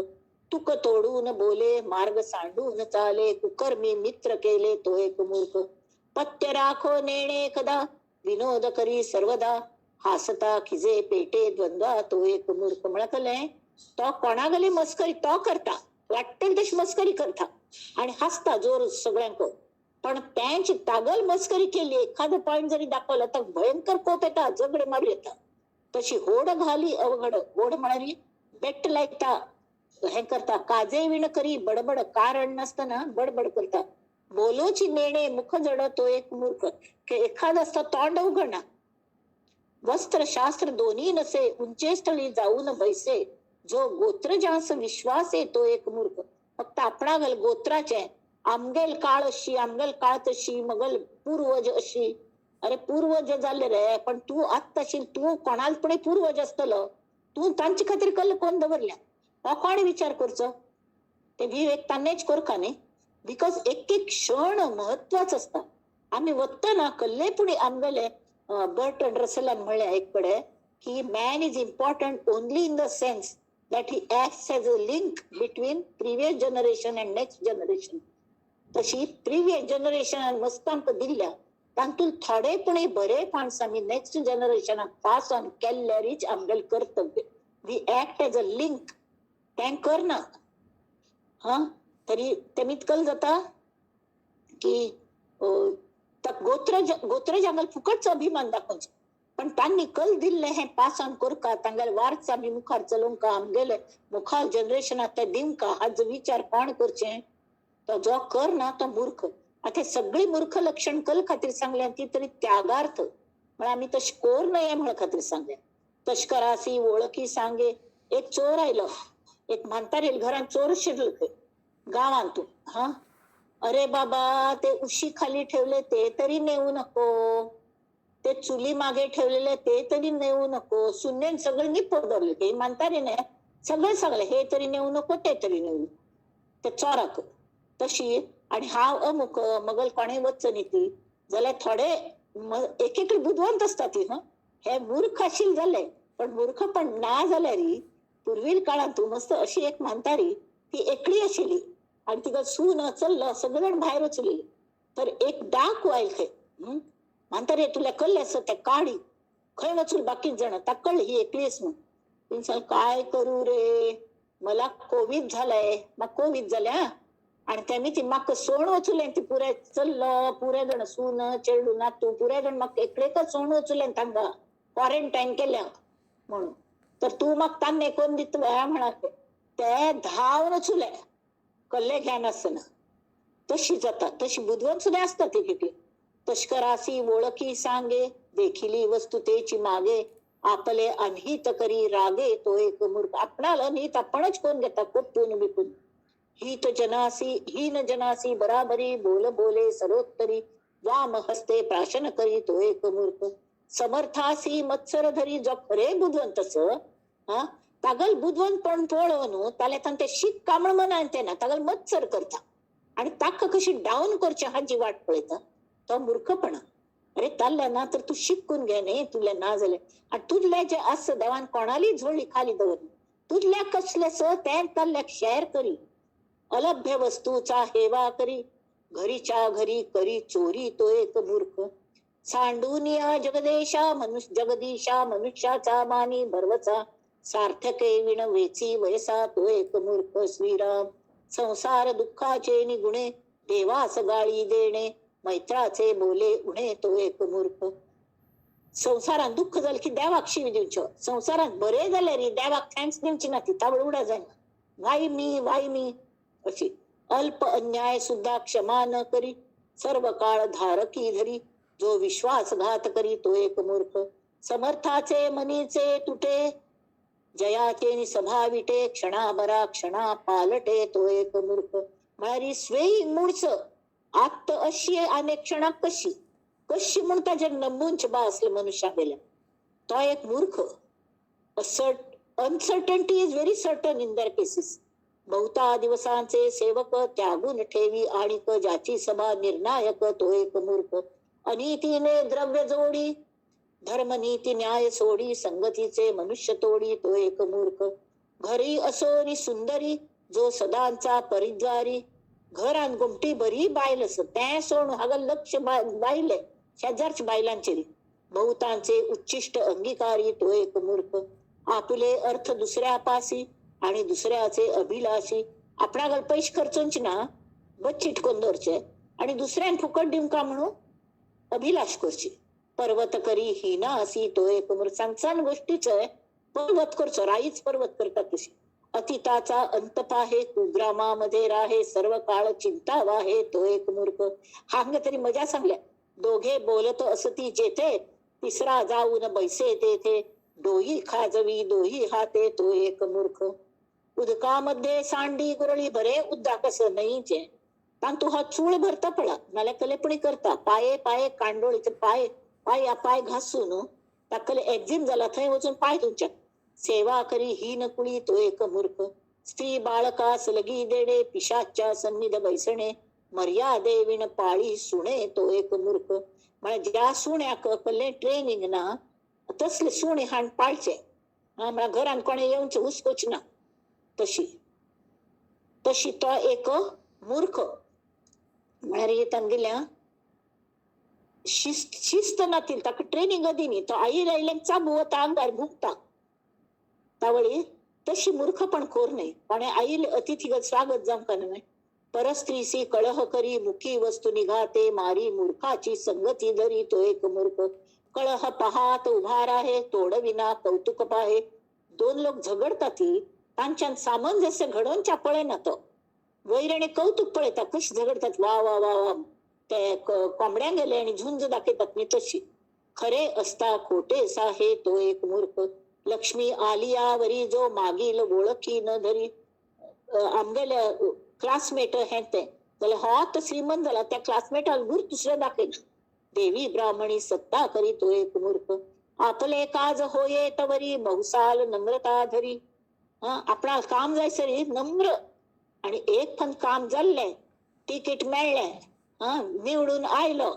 Speaker 1: तुक तोडून बोले मार्ग सांडून चाले. कुकर्मी मित्र केले तो एक मूर्ख. पत्य राखो नेणे कदा विनोद करी सर्वदा. हासता खिजे पेटे द्वंद्वा तो एक मूर्ख. म्हणकले तो कोणागली मस्करी तो करता वाटेल तशी मस्करी करता आणि हसता जोर सगळ्यांक. पण त्यांची तागल मस्करी केली एखादं पॉइंट जरी दाखवलं तर भयंकर कोप येतात, झगडे मारू येतात. तशी होड घाली अवघड. होड म्हणाली बेट लायता हे करता. काजे विण करी बडबड कारण नसताना बडबड करता. बोलोची नेणे मुख जड तो एक मूर्ख. की एखादा असता तोंड उघडना. वस्त्र शास्त्र दोन्ही नसे उंचे स्थळी जाऊन बैसे. जो गोत्र जास विश्वास आहे तो एक मूर्ख. फक्त आपणा गल गोत्राचे आमगेल काळ अशी आमगेल काळ तशी मगल पूर्वज अशी. अरे पूर्वज झाले रे पण तू आत्ताशील तू कोणाला पूर्वज असतलो. तू तांची खातीर कल्ल कोण दवरल्या हो कोण विचार करचो. ते विवेक तान्नेच करका न्ही. बिकॉज एक एक क्षण महत्वाचा असता. आम्ही वत्तना कल्ले पुढे आमगेले बर्टन रसलान म्हणले एक कडे की man is important only in the sense that he acts as a link between previous generation and next generation. तशी प्रिव्हियस जनरेशन मस्तांक दिल्या तांतून थोडेपणे बरे माणसांनी नेक्स्ट जनरेशनाक पास ऑन केल्ल्यारीच आमगेल कर्तव्य. We act as a link तें करना. तरी तेमीत कल जाता की गोत्र जांगल फुकटचो अभिमान दाखोवचो पण तांणी कल दिल्ले हे पास ऑन करका तांगेल वारस आमी मुखार चलोवंका आमगेले मुखार जनरेशनाक ते दिवंका हाजो विचार कोण करचे. तो जो करना तो मूर्ख. आता सगळी मूर्ख लक्षण कल खातीर सांगल्या ती तरी त्यागार्थ म्हळ्यार आमी तशें कोर नये म्हणा खातीर सांगल्या. तस्करासी वळखी सांगे. एक चोर आयलो एक म्हातारेल घरात चोर शिरलो गावांतून. अरे बाबा ते उशी खाली ठेवले ते तरी नेऊ नको. ते चुली मागे ठेवलेले ते तरी नेऊ नको. सुनेन सगळे निप्पट धरले ते म्हातारीने सगळे सांगले हे तरी नेऊ नको ते तरी नेऊ नको. ते चोराक तशी आणि हांव अमुक मगल कोणें वचनी ती जाल्यार थोडे एक एक बुद्धवंत असता ती. हे मूर्ख आशिल जाले पण मूर्ख पण ना जाल्यार पूर्वील काळात मस्त अशी एक म्हातारी ती एकली आशिल्ली आणि तिका सून चल्लो सगळे जाण भायर वचली तर एक डाक वायल थंय. म्हातारे तुला कल्ले असं ते काडी खंय नचूल बाकीच जण ताकळ ही एकलीच म्हण. ती सांग काय करू रे, मला कोविड झालंय, मग कोविड झाल्या आणि त्यांनी ती म्हाका सोण वचुलें ती पुरे चल्लो पुरे जण सून चेडू नातू पुरे जण म्हाका एकडेच सोण वचुलें तांकां क्वारंटाईन केल्या म्हणून. तर तू म्हाका तान्ने कोण दितले म्हणा ते धांवन वचुले कल्ले घ्या नासतना. तशी जाता तशी बुधवण सुद्धा असतात तिथे. तस्करासी ओळखी सांगे, देखिली वस्तू तेची मागे, आपले अनहित करी रागे तो एक मूर्ख. आपणाला नीत आपणच कोण घेता कोपून बिपून. हित जनासी हीन जनासी बराबरी, बोल बोले सर्वोत्तरी, वाम हस्ते प्राशन करी तो एक मूर्ख. समर्थासी मत्सर धरी, जो खरे बुधवंतच हा तागल बुधवंत पण पळवणू ताले ते शीक कामण म्हणायते ना तागल मत्सर करता आणि ताक कशी डाऊन करच्या हाची वाट पळयता तो मूर्खपणा. अरे ताल्ल्या ना तर तू शिकून घे न्ही तुले ना जाले. आणि तुझले जे अस देवान कोणाली झोळी खाली दवरली तुझल्या कसले स ते ताल्ल्याक शेअर करी. अलभ्य वस्तूचा हेवा करी, घरीच्या घरी करी चोरी तो एक मूर्ख. सांडूनिया जगदेशा जगदीशा मनुष्याचा मानी भरवचा, सार्थके विण वेची वयसा तो एक मूर्ख. श्रीराम. संसार दुःखाचे निगुणे, देवास गाळी देणे, मैत्राचे बोले उणे तो एक मूर्ख. संसारात दुःख झालं की देवाक शिवी दिवच्यो, संसारात बरे झाले रे देवाक थँक्स दिवची ना ती तावड उडा जाईना. वाई मी अशी. अल्प अन्याय सुद्धा क्षमा न करी, सर्व काळ धारकी धरी, जो विश्वासघात करी तो एक मूर्ख. समर्थाचे मनीचे तुटे, जयाचे सभा विटे, क्षणाभरा क्षणा पालटे तो एक मूर्ख. मारी स्वेई मूळच आत्त अशी अनेक क्षणा कशी कशी म्हणता जे नंबूनच बा असले मनुष्या गेल्या तो एक मूर्ख. Uncertainty is very certain in दर केसेस. बहुता दिवसांचे सेवक त्यागून ठेवी आणिक, ज्याची सभा निर्णायक तो एक मूर्ख. अनीतीने द्रव्य जोडी, धर्मनीती न्याय सोडी, संगतीचे मनुष्य तोडी तो एक मूर्ख. घरी असोनी सुंदरी, जो सदांचा परिद्वारी, घर आणि गुमटी बरी बायलस त्या सोड हागल लक्ष बायले शेजारच्या बायलांचे. बहुतांचे उच्चिष्ट अंगीकारी तो एक मूर्ख. आपले अर्थ दुसऱ्या पासी आणि दुसऱ्याचे अभिलाषी. आपणागल पैसे खर्चोंच ना बस चिटकोन दरचे आणि दुसऱ्यान फुकट देऊन का म्हणू अभिलाष करची. पर्वत करी हिना असी तो एक मूर्ख. सांगसान गोष्टीच पर्वत करचो राईच पर्वत करतात तशी. अतीताचा अंत पाहे, कुग्रामामध्ये राहे, सर्व काळ चिंता वाहे तो एक मूर्ख. हांग तरी मजा सांगल्या. दोघे बोलत असती जेथे, तिसरा जाऊन बैसे तेथे, डोही खाजवी दोही हाते तो एक मूर्ख. उदकामध्ये सांडी गुरळी भरे, उद्दाकस नाहीचे, तू हा चूळ भरता पडा नाल्या कलेपणी करता. पाये पाये कांडोळीचे पाय घासून ताकले एक्झिम झाला थंय वचून पाय तुमच्या सेवा करी हीन कुळी तो एक मूर्ख. स्त्री बाळकास लगी देणे, पिशाच्या सन्निध बैसणे, मर्यादे विण पाळी सुणे तो एक मूर्ख. म्हणजे ज्या सुण्या कले ट्रेनिंग ना तसले सुणे हाण पाळचे. मला घरान कोणे येऊनच हुसकोच ना तशी तशी तो एक मूर्ख. म्हणारे तांगेल्या शिस्त नातील ताका ट्रेनिंग दिनी तो आई राहिल्यांचा बुवता अंगार भुगता तावळी तशी मूर्ख पण खोर नाही. कोणे आईल अतिथीगत स्वागत जमका नाही. परस्त्रीसी कळह करी, मुखी वस्तू निघाते मारी, मूर्खाची संगती धरी तो एक मूर्ख. कळह पहात उभा राहे, तोडविना कौतुक पाहे. दोन लोक झगडतात त्यांच्यात सामंजस्य घडवूनच्या पळे ना तो वैरणे कौतुक पळतात कशी झगडतात वा वा वा वा ते कोंबड्या गेले आणि झुंज दाखवतात मी तशी. खरे असता खोटे साहे तो एक मूर्ख. लक्ष्मी आलियावरी, जो मागील ओळखी न धरी. आमगेल्या क्लासमेट हे त्याला हा तर श्रीमंत झाला त्या क्लासमेटाला गुर दुसऱ्या दाखवेल. देवी ब्राह्मणी सत्ता करी तो एक मूर्ख. आपले काज होये तवरी, बहुसाल नम्रता धरी. आपला काम जायसरी नम्र आणि एक पण काम झालंय तिकीट मिळलंय निवडून आयलं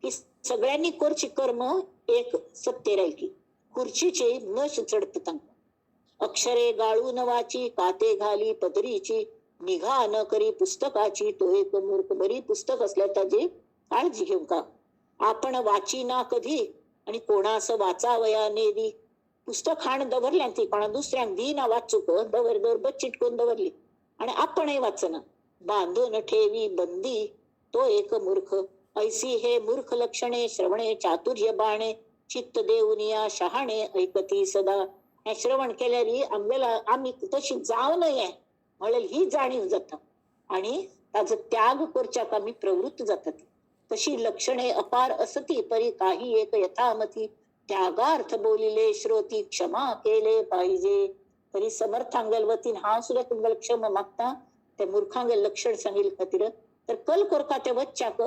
Speaker 1: की सगळ्यांनी करची कर्म एक सत्य राहिली. खुर्चीचे नश चढत तांका. अक्षरे गाळून वाची, काते घाली पदरीची, निघा न करी पुस्तकाची तो एक मूर्ख. बरी पुस्तक असल्या त्याची काळजी घेऊ का. आपण वाची ना कधी, आणि कोणा असं वाचावया नेदी पुस्तक हाण दवरल्या ती कोणा दुसऱ्यांक दिना वाचूक दवर दवर बच्चिट करून दवरली आणि आपणही वाचना. बांधून ठेवी बंदी तो एक मूर्ख. ऐसी हे मूर्ख लक्षणे श्रवणे चातुर्य बाणे चित्त देऊनिया शहाणे ऐकती सदा. हे श्रवण केल्याने आम्हाला आम्ही तशी जाऊ नये म्हणेल ही जाणीव जातात आणि त्याचा त्याग करच्याक आम्ही प्रवृत्त जातात. तशी लक्षणे अपार असती परी काही एक यथामती त्यागार्थ बोलिले श्रोती क्षमा केले पाहिजे. तरी समर्थांगल वतीन हा सुद्धा तुम्हाला क्षमा मागता त्या मूर्खांगल लक्षण सांगेल खातीर तर कल कोरका त्या वच्चाक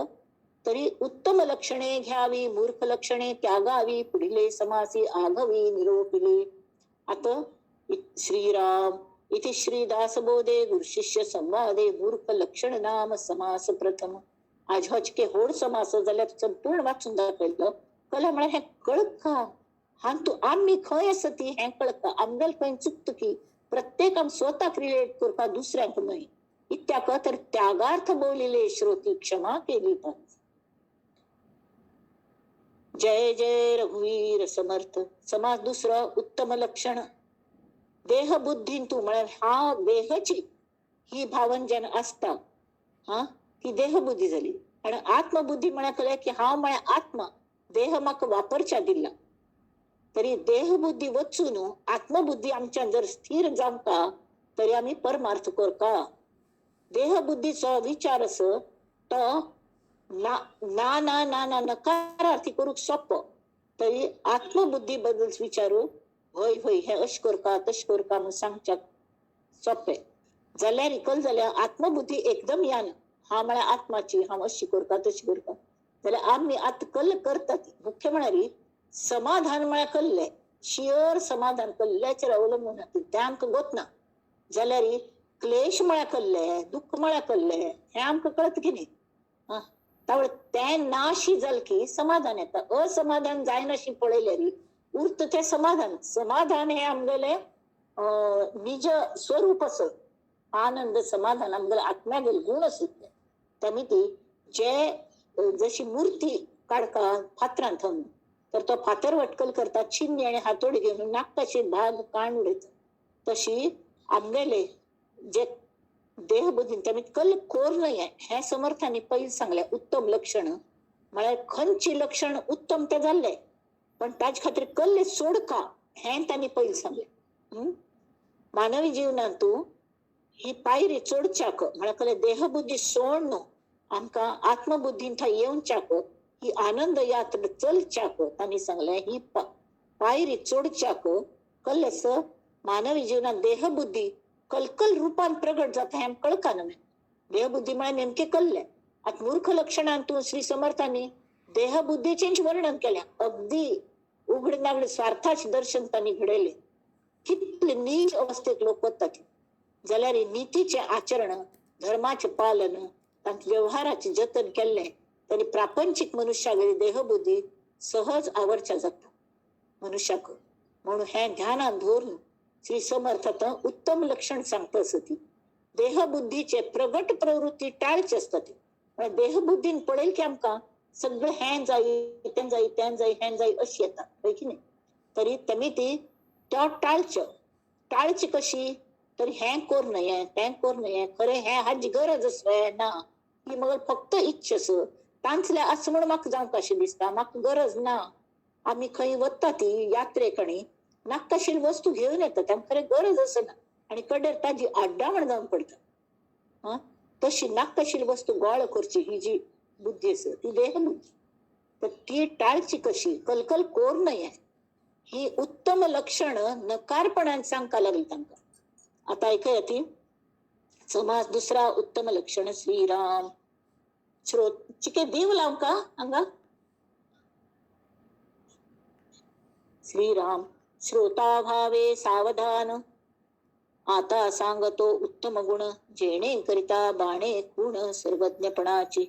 Speaker 1: तरी उत्तम लक्षणे घ्यावी मूर्ख लक्षणे त्यागावी पुढिले समासी आघवी निरोपिले. आता श्रीराम इथे श्रीदासबोधे गुरुशिष्य संवादे मूर्ख लक्षण नाम समास प्रथम. आज के होड समास जाल्यार संपूर्ण वाचून दाखयलो कला म्हळ्यार हे कळत का हा तू आम्ही खंय असती हे कळत का आमगेल खंय चुकत की प्रत्येक आम स्वतःक रिलेट करता दुसऱ्यांक न्हय इत्याक तर त्यागार्थ बोलिले श्रोती क्षमा केली पाहिजे. जय जय रघुवीर समर्थ. समास दुसरा उत्तम लक्षण देह बुद्धीन तू म्हळ्यार हा देहची ही भावन जन असता हा ती देहबुद्धी झाली आणि आत्मबुद्धी म्हणा की हा म्हळ्या आत्मा देह म्हाका वापरच्या दिला. तरी देहबुद्धी वचून आत्मबुद्धी आमच्या जर स्थिर जावका तरी आम्ही परमार्थ करका. देहबुद्धीचो विचार अस तो ना ना ना ना ना नकारार्थी करूक सोपो तरी आत्मबुद्धी बद्दल विचारू होय होय हे अश करका तश करका म्हणून सांगच्याक सोपे जाल्यार इकल जाल्यार आत्मबुद्धी एकदम यान हा म्हळ्यार आत्माची हा अशी करता तशी करता जाल्यार आम्ही आत कल करतात. मुख्य म्हणारी समाधान म्हळ्यार कल्ले शियर समाधान कल्ल्याचेर अवलंबून ते आमकां गोतना जाल्यार क्लेश म्हळ्यार कल्ले दुःख म्हळ्यार कल्ले हे आमकां कळत की न्ही. त्यामुळे ते नाशी जाल की समाधान येता. असमाधान जायनाशी पळयल्यार उरत ते समाधान. समाधान हे आमगेले निज स्वरूप असत. आनंद समाधान आमगेले आत्म्यागेले गुण असत. त्यामुळे ती जे जशी मूर्ती काढका फातरान थांबून तर तो फातर वटकल करता छिन्नी आणि हातोडी घेऊन नाकाशी भाग कान उडयता. तशी आमगेले जे देहबुद्धीन त्यामुळे कल कोर नाही आहे हे समर्थांनी पहिले सांगले. उत्तम लक्षण म्हळ्यार खंयची लक्षण उत्तम ते जाल्ले पण ताजे खातीर कल्ले सोडका हे त्यांनी पहिले सांगले. मानवी जीवनात ही पायरी चोडच्याक म्हळ्यार देहबुद्धी सोडून आमकां आत्मबुद्धीन थंय येवच्याक ही आनंद यात्रा चलच्याक तांणी सांगले. ही पायरी चोडच्याक कल्लेस मानवी जीवनात देहबुद्धी कलकल रूपान प्रगट जाता हे कळका नव्हे. देहबुद्धी म्हळ्यार नेमके कल्ले. आता मूर्ख लक्षणांतून श्री समर्थांनी देहबुद्धीचेच वर्णन केल्या. अगदी उघड नागड स्वार्थाचे दर्शन त्यांनी घडयले. कितले नीच अवस्थेत लोक वतात जाल्यार नीतीचे आचरण धर्माचे पालन तांचे व्यवहाराचे जतन केले तरी प्रापंचिक मनुष्यागेली देहबुद्धी सहज आवडच्या जाता मनुष्याक. म्हणून हे ध्यानात धरून श्री समर्थ उत्तम लक्षण सांगता असती. देहबुद्धीचे प्रगट प्रवृत्ती टाळचे असतात. देहबुद्धीन पडेल की आमकां सगळं हे जाई तें जाई तें जाई हें जाई अशी येता होय की नाही. तरी तेमी ती त्या टाळची कशी तरी हें कोर नये तें कोर नये खरें हें हाजी गरज असवे ना ही मग फक्त इच्छस तांचले असं म्हणून म्हाका जावंक अशें दिसता. म्हाका गरज ना. आम्ही खंय वता ती यात्रेकणी नाकाशील वस्तू घेऊन येतात तांकां खरें गरज असना आणि कडेर ताजी आड्डावण जावन पडता. तशी नाकाशील वस्तू गोळ करची ही जी बुद्धी आसा ती देहबुद्धी. तर ती टाळची कशी कलकल कोर नये ही उत्तम लक्षण नकारपणान सांगका लागली तांकां. आता ऐकूया ती समास दुसरा उत्तम लक्षण श्रीराम श्रोत चिके देव लाव का हांगा श्रीराम श्रोता भावे सावधान आता सांगतो उत्तम गुण जेणे करिता बाणे गुण सर्वज्ञपणाची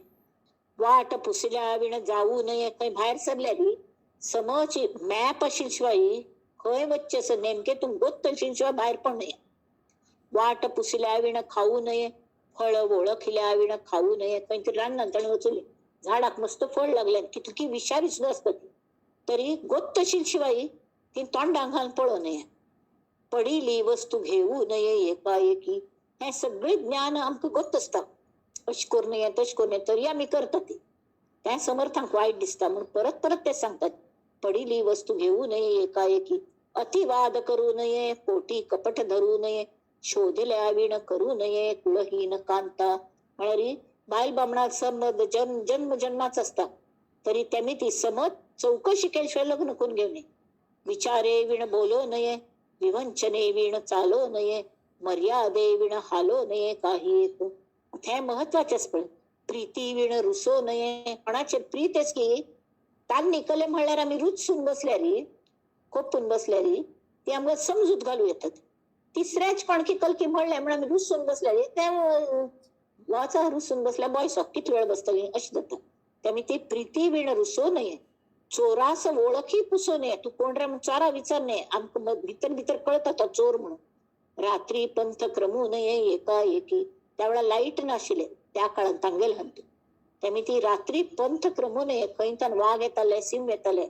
Speaker 1: वाट पुसल्या विण जाऊ नये. खंय भायर सरल्यारी समची मॅप आशिल्ल्याशिवाय खंय वच्चेस नेमके तुम गोत्त आशिल्ल्याशिवाय भायर पण नये. वाट पुसल्या विण खाऊ नये फळ ओळखल्या विण खाऊ नये. खंय तरी रानांत वचून झाडाक मस्त फळ लागले कितकी विषारी सुद्धा असतात तरी गोत्तशील शिवाय ती तोंडां घालून पळो नये. पडिली वस्तू घेऊ नये एकाएकी. हे सगळे ज्ञान आमकां गोत्त असता. अश करू नये तश करू नये तरी आम्ही करता ते. त्या समर्थांक वाईट दिसता म्हणून परत परत ते सांगतात. पडिली वस्तू घेऊ नये एकाएकी. अतिवाद करू नये, पोटी कपट धरू नये, शोधल्या विण करू नये, कुळहीन कांता. म्हणजे बाईल बामणात संबंध जन्म जन्माच असता, तरी त्यांनी ती समज चौकशी केल्याशिवाय लग्न करून घेऊ नये. विचारे विण बोलो नये, विवंचने विण चालो नये, मर्यादे विण हालो नये काही एक. हे महत्वाचेच पण. प्रीती विण रुसो नये. कोणाचे प्रीतच की ताग निकले म्हणल्यार आम्ही रुचून बसल्यारी, खोपून बसल्यारी ती आमकां समजूत घालू येतात. तिसऱ्याच कोणकी कलकी म्हणले म्हणून आम्ही रुसून बसल्यारी ते वाचा रुसून बसल्या बॉयसो किती वेळ बसतली अशी जाता. त्यामुळे ती प्रीती विण रुसो नये. चोरास ओळखी पुसो नये. तू कोण रे म्हणून चोरा विचार नये. आमकां भीतर भीतर कळता तो चोर म्हणून. रात्री पंथ क्रमू नये एकाएकी. त्यावेळा लाईट नाशिले त्या काळात तांगेल हंतू. त्यामुळे ती रात्री पंथ क्रमू नये. खंयच्यान वाघ येताले, सिंह येताले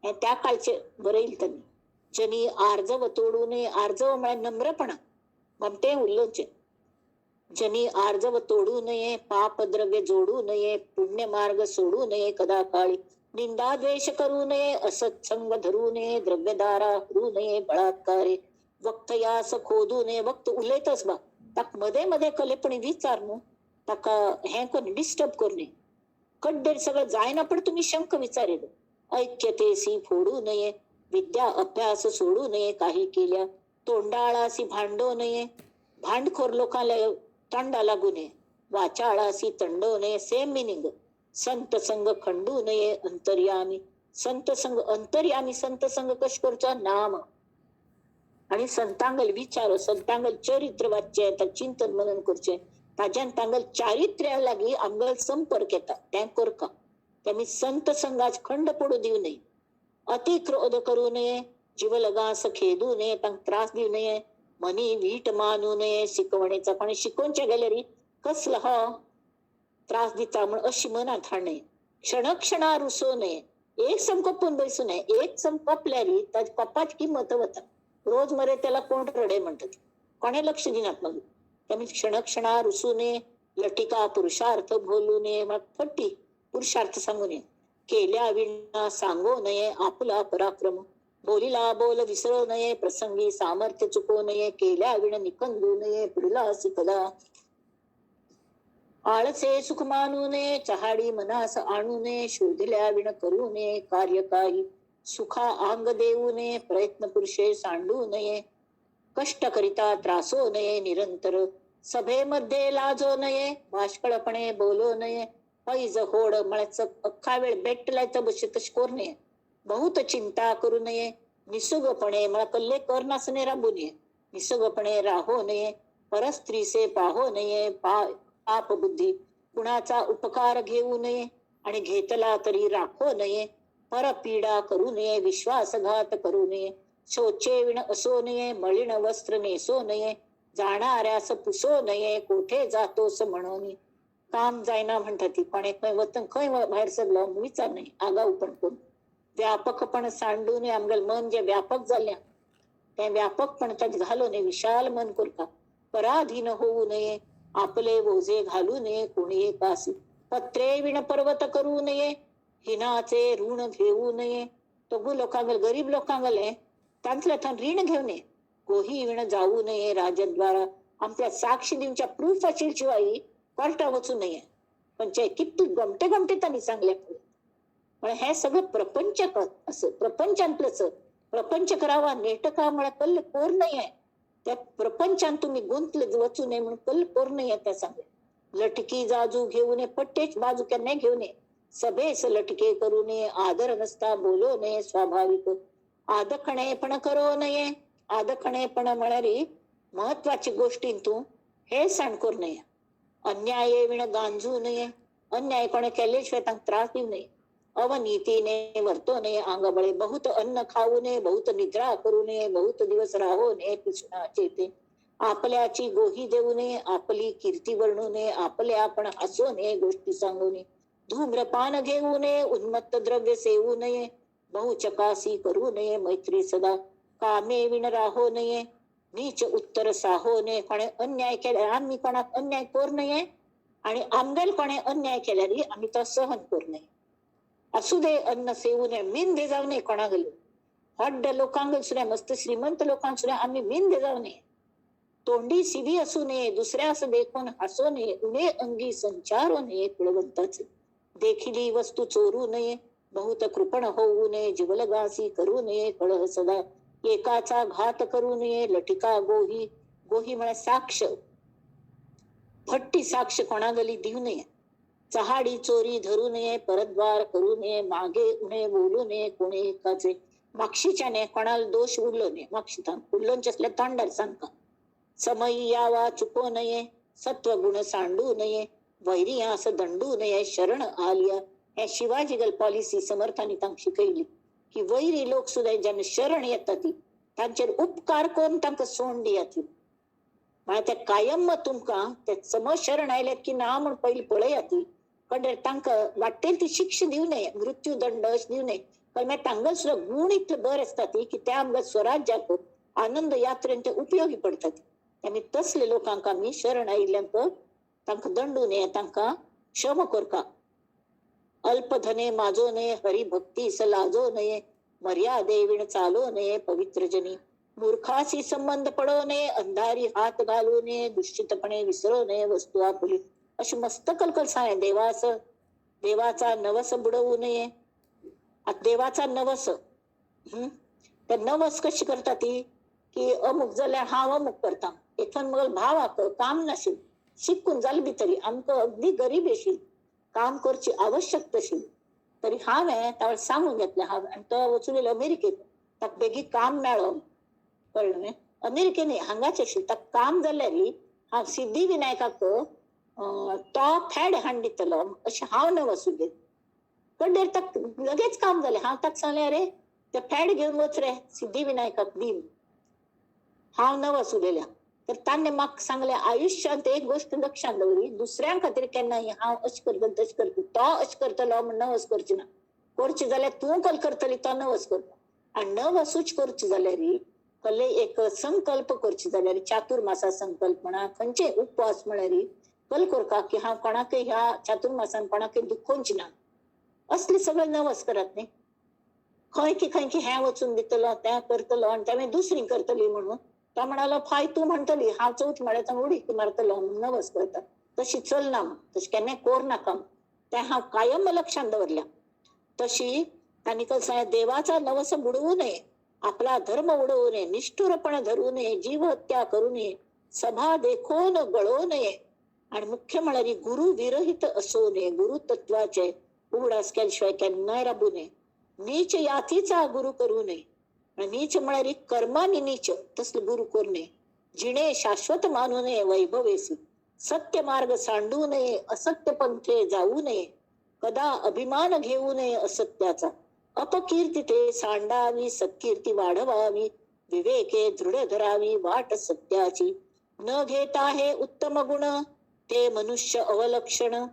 Speaker 1: हे त्या काळचे बरयले त्यांनी. जनी आर्जव तोडू नये. आर्जव म्हणजे नम्रपणा, गमते उल्लोचे. जनी आर्जव तोडू नये, पाप द्रव्य जोडू नये, पुण्य मार्ग सोडू नये कदा काळी. निंदा द्वेष करू नये, असत्संग धरू नये, द्रव्यदारा करू नये बळात्कारे. वक्त यास खोदू नये. वक्त उलयतच बा ताक मध्ये मध्ये कलेपणी विचारणू, ताका हे कोण डिस्टर्ब करू नये. कड्डेर सगळं जायना पण तुम्ही शंक विचारेल. ऐक्यतेसी फोडू नये, विद्या अभ्यास सोडू नये काही केल्या. तोंडाळासी भांडू नये, भांडखोर लोकांना तोंडा लागू नये. वाचाळासी तंडू नये, सेम मिनिंग. संत संग खंडू नये अंतर्यामी. संत संग अंतर्यामी. संत संग कश करचा नाम आणि संतांगल विचार, संतांगल चरित्र वाच्य चिंतन मनन करचे. ताज्यान तांगल चारित्र्या लागी आमगल संपर्क येता त्या करका. त्यामुळे संत संघाच खंड पडू देऊ नये. अति क्रोध करू नये, जीवलगास खेदू नये, तांक त्रास देऊ नये, मनी वीट मानू नये. शिकवणीचा पण शिकवणच्या गॅलरी कसला हा त्रास दिता म्हणून अशी मनात हाडणे. क्षणक्षणा रुसो नये. एक सम कपून बसू नये. एक सम कपल्यारी त्याच्या कपाची किंमत होता. रोज मरे त्याला कोण रडे म्हणतात, कोणे लक्ष देणार मग. त्यामुळे क्षणक्षणा रुसू नये. लटिका पुरुषार्थ बोलू नये. मग फट्टी पुरुषार्थ सांगू नये. केल्या विना सांगू नये आपला पराक्रम. बोलीला बोल विसरू नये, प्रसंगी सामर्थ्य चुकवू नये. केल्या विण निकंदू नये, पुढला कदा. आळसे सुख मानू नये, चहाडी मनास आणू नये. शोधल्या विण करू नये कार्य काही. सुखा अंग देऊ नये, प्रयत्न पुरुषे सांडू नये. कष्ट करिता त्रासो नये निरंतर. सभेमध्ये लाजो नये, भाष्कळपणे बोलू नये. पैज होड मळच अख्खा वेळ बेटलाय तर बसतच कोर नये. बहुत चिंता करू नये. निसुगपणे मला कल्ले करनासने राबू नये. निसुगपणे राहो नये. परस्त्रीसे पाहो नये. पाप बुद्धी. कुणाचा उपकार घेऊ नये आणि घेतला तरी राखो नये. परपीडा करू नये, विश्वासघात करू नये. शोचे विण असो नये, मलिन वस्त्र नेसो नये. जाणाऱ्यास पुसो नये, कोठे जातोस म्हणून. काम जायना म्हणतात ती पण एक वतन खय बाहेर सगळं विचार नाही. आगाऊ पण कोण व्यापकपण सांडू नये. आमगल मन जे व्यापक झाल्या त्या व्यापकपण त्यात घालू नये. विशाल मन करता. पराधीन होऊ नये, आपले ओझे घालू नये कोणी एकासी. पत्रे विण पर्वत करू नये, हिनाचे ऋण घेऊ नये. तो लोकांगल गरीब लोकांगल त्यांतल्या थन ऋण घेऊ नये. कोही विण जाऊ नये राजद्वारा. आमच्या साक्षी देऊच्या प्रूफ असेल शिवाय कोर्टा वाचू नये. पण किती गमते गमते त्यांनी सांगल्या. पण हे सगळं प्रपंच असं प्रपंचांतलंच. प्रपंच करावा नेटका मला कल्ल कोर नाही आहे. त्या प्रपंचात तुम्ही गुंतले वाचू नये म्हणून कल्ल कोर नाही आहे त्या सांगल्या. लटकी जाजू घेऊ नये, पट्टेच बाजूक्या नाही घेऊ नये. सभेस लटके करू नये, आदर नसता बोलू नये स्वाभाविक. आदखणे पण करू नये. आदखणे पण म्हणणारी महत्वाची गोष्टींतून हे सांडकोर नये. अन्याय विण गांजू नये. अन्याय कोणी केल्याशिवाय त्यांना त्रास देऊ नये. अवनीतीने वर्तो नये अंगबळे. बहुत अन्न खाऊ नये, बहुत निद्रा करू नये, बहुत दिवस राहू नये पिसुना चेते. आपल्याची गोही देऊ नये, आपली कीर्ती वर्णू नये, आपले आपण हसू नये, गोष्टी सांगू नये. धूम्रपान घेऊ नये, उन्मत्त द्रव्य सेवू नये, बहुचकासी करू नये मैत्री सदा, कामे विण राहो नये, नीच उत्तर साहो नये. कोणे अन्याय केल्यार आम्ही कोणाक अन्याय करू नये, आणि आमगेल कोणे अन्याय केल्यार आम्ही तो सहन करू नये. असू दे अन्न सेवू नये, मिंदे जाऊ नये कोणागेल. हड्ड लोकांग सुद्धा, मस्त श्रीमंत लोकांक सुद्धा आम्ही मिंदे जाऊ नये. तोंडी सिधी असू नये, दुसऱ्यास देखून हसू नये, उणे अंगी संचारू नये कुळवंताचे. देखिली वस्तू चोरू नये, बहुत कृपण होऊ नये, जीवलगासी करू नये कळह सदा. एकाचा घात करू नये, लटिका गोही, गोही म्हणजे साक्ष, फट्टी साक्ष कोणागली देऊ नये. चहाडी चोरी धरू नये, परद्वार करू नये, मागे उणे बोलू नये कोणी एकाचे. मागशीच्याने कोणाला दोष उरलो नये, मागशीतान उरलोंच असल्या तोंडार सांगता. समयी यावा चुको नये, सत्व गुण सांडू नये, वैरियास दंडू नये, शरण आलिया. ह्या शिवाजी गल पॉलिसी समर्थांनी तांक शिकयली की वैरी लोक सुद्धा ज्यांना शरण येतात ती तांचेर उपकार करून तांकां सोंड दियात. म्हळ्यार ते कायम तुमका ते सम शरण आयल्यात की ना म्हण पयली पळयात. पण तांकां वाटेल ती शिक्षा दिवू नये, मृत्यू दंड दिवू नये. पण मागीर तांगल सुद्धा गुण इतले बरे असतात की त्या आमच्या स्वराज्याक आनंद यात्रेन ते उपयोगी पडतात. आम्ही तसले लोकांक आम्ही शरण आयिल्ल्यांक तांकां दंडू नये, तांकां क्षम करका. अल्पधने माजो नये, हरिभक्तीस लाजो नये, मर्यादे विण चालो नये पवित्र जनी. मूर्खाशी संबंध पडो नये, अंधारी हात घालू नये, दुश्चितपणे विसरू नये वस्तू आपुली. अशी मस्त कलकल सांग देवास. देवाचा नवस बुडवू नये. आता देवाचा नवस, त्या नवस कशी करता ती की अमुक जाल्यार हांव अमुक करता. एखाद मग भावाक काम नाशिल, शिकून जाल बी तरी आमकां अगदी गरीब येशील, काम करची आवश्यक तशी तरी हांवें तावळ सांगून घेतलें. हांव आनी तो वचून येयलो अमेरिकेक. ताका बेगी काम मेळ्ळो, कळ्ळें न्ही. अमेरिकेन हांगाच आशिल्ली, ताका काम जाल्यार हांव सिद्धिविनायकाक तो फॅड हाडून दितलो अशें हांव नवस उलयलें. पण ताका लगेच काम जालें. हांव ताका सांगलें अरे ते फॅड घेवन वच रे सिद्धिविनायकाक दी. हांव नवस उलयल्या. तर ताणें म्हाका सांगलें आयुश्यांत एक गोश्ट लक्षांत दवरी, दुसऱ्यां खातीर केन्नाय हांव अशें करता तशें करता, तो अशें करतलो म्हण नवस करची ना. करची जाल्यार तूं कल करतली तो नवस करता. आनी नवसूच करची जाल्यार कसले एक संकल्प करची जाल्यार चातुर्मासा संकल्प म्हणा, खंयचे उपवास म्हळ्यार कल करता की हांव कोणाकय ह्या चातुर्मासान कोणाकय दुखोवची ना. असले सगळे नवस करत न्ही. खंय की हें वचून दितलो, तें करतलो आनी तें दुसरी करतली म्हणून तो म्हणालो फाय तू म्हणटली हांव चवथ म्हळ्यार उडी मारतलो म्हणून नवस करता. तशी चलना, तशी केन्नाय कोर नाका तें हांव कायम लक्षांत दवरल्या. तशी तांणी कसं देवाचा नवस बुडवू नये, आपला धर्म उडवू नये, निष्ठुरपण धरू नये, जीव हत्या करू नये, सभा देखून गळवू नये, आणि मुख्य म्हळ्यार गुरु विरहित असू नये. गुरु तत्वाचे उगडास केल्याशिवाय केन्नाय राबू नये. नीच यातीचा गुरु करू नये. नीच म्हळ्यार कर्मानी नीच तसलं गुरु करू नये. जिणे शाश्वत मानू नये वैभवेसी, सत्य मार्ग सांडू नये, असत्य पंथे जाऊ नये, कदा अभिमान घेऊ नये असत्याचा, अपकीर्ती ते सांडावी, सत्कीर्ती वाढवावी, विवेके दृढ धरावी वाट सत्याची. न घेता हे उत्तम गुण ते मनुष्य अवलक्षण,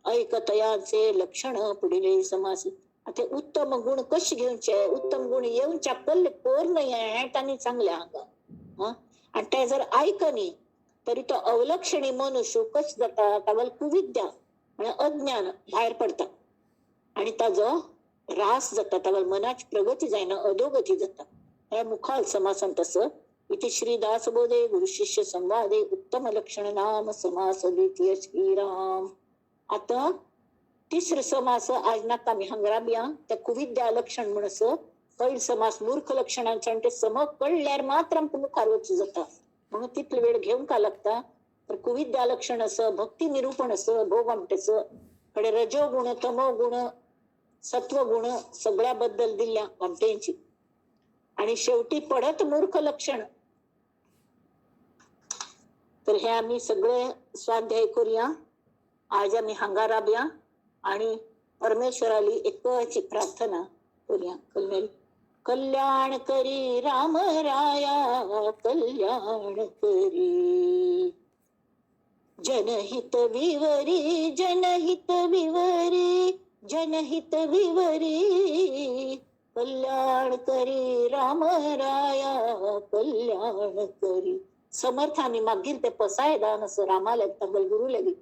Speaker 1: ऐकतयाचे लक्षण पुढील समासी. आता उत्तम गुण कशी घेऊनचे, उत्तम गुण येऊनच्या पल्ले पोर नाही त्यांनी चांगल्या अंगा. आणि ते जर ऐकनी तरी तो अवलक्षणी मनुष्य कश जाता, त्यावर कुविद्या म्हणजे अज्ञान बाहेर पडता आणि ताजो रास जाता, त्यावर मनाची प्रगती जायना, अधोगती जाता. हे मुखाल समासान तसं. इथे श्री दासबोधे गुरु शिष्य संवादे उत्तम लक्षण नाम समास द्वितीय श्रीराम. आता तिसरं समास आज नाका मी हंगराबिया त्या कुविद्या लक्षण म्हणस कैल समास मूर्ख लक्षणांचे आणि ते सम कळल्यार मात्र मुखार वचू जाता. म्हणून तिथले वेळ घेऊन का लागता. तर कुविद्या लक्षण असं, भक्ती निरूपण असं, भोग आमटेच कडे रजोगुण तमोगुण सत्वगुण सगळ्याबद्दल दिल्या आमटेंची. आणि शेवटी पडत मूर्ख लक्षण. तर हे आम्ही सगळे स्वाध्याय करूया. आज आम्ही हंगाराबिया आणि परमेश्वराली एकची प्रार्थना करूया. कल्याण करी राम राया, कल्याण करी जनहित विवरी, जनहित विवरी, जनहित विवरी, कल्याण करी राम राया कल्याण करी. समर्थाने मागील ते पसाय दान असं रामाला तंगल गुरु लगी.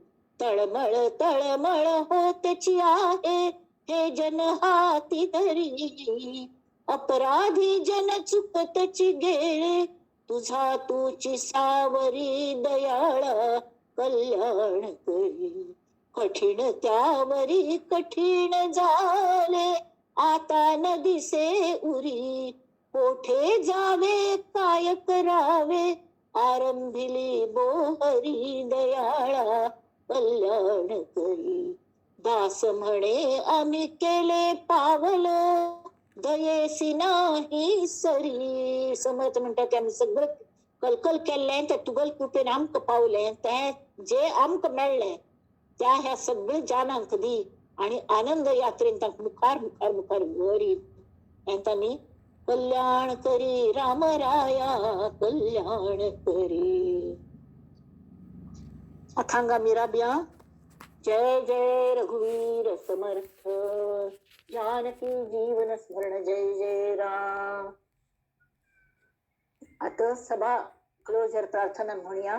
Speaker 1: तळमळ तळमळ होतेची आहे हे जन हाती धरी. अपराधी जन चुकतची गेले तुझा तूची सावरी दयाळा कल्याण करी. कठीण त्यावरी कठीण झाले आता न दिसे उरी. कोठे जावे काय करावे आरंभिली बोहरी दयाळा कल्याण करी. दास म्हणे आम्ही केले पावल दयेसी नाही सरी. समर्थ म्हणतात की आम्ही सगळं कलकल केलंय त्या तुगल कृपेने आमक पावले ते जे आमक मेळले त्या ह्या सगळे जानांक दी आणि आनंद यात्रेन तांक मुखार मुखार मुखार वरी यांनी कल्याण करी राम राया कल्याण करी. अथांगा मीराबिया. जय जय रघुवीर समर्थ जानकी जीवन स्मरण जय जय राम. आता सभा क्लोजर प्रार्थना म्हणूया.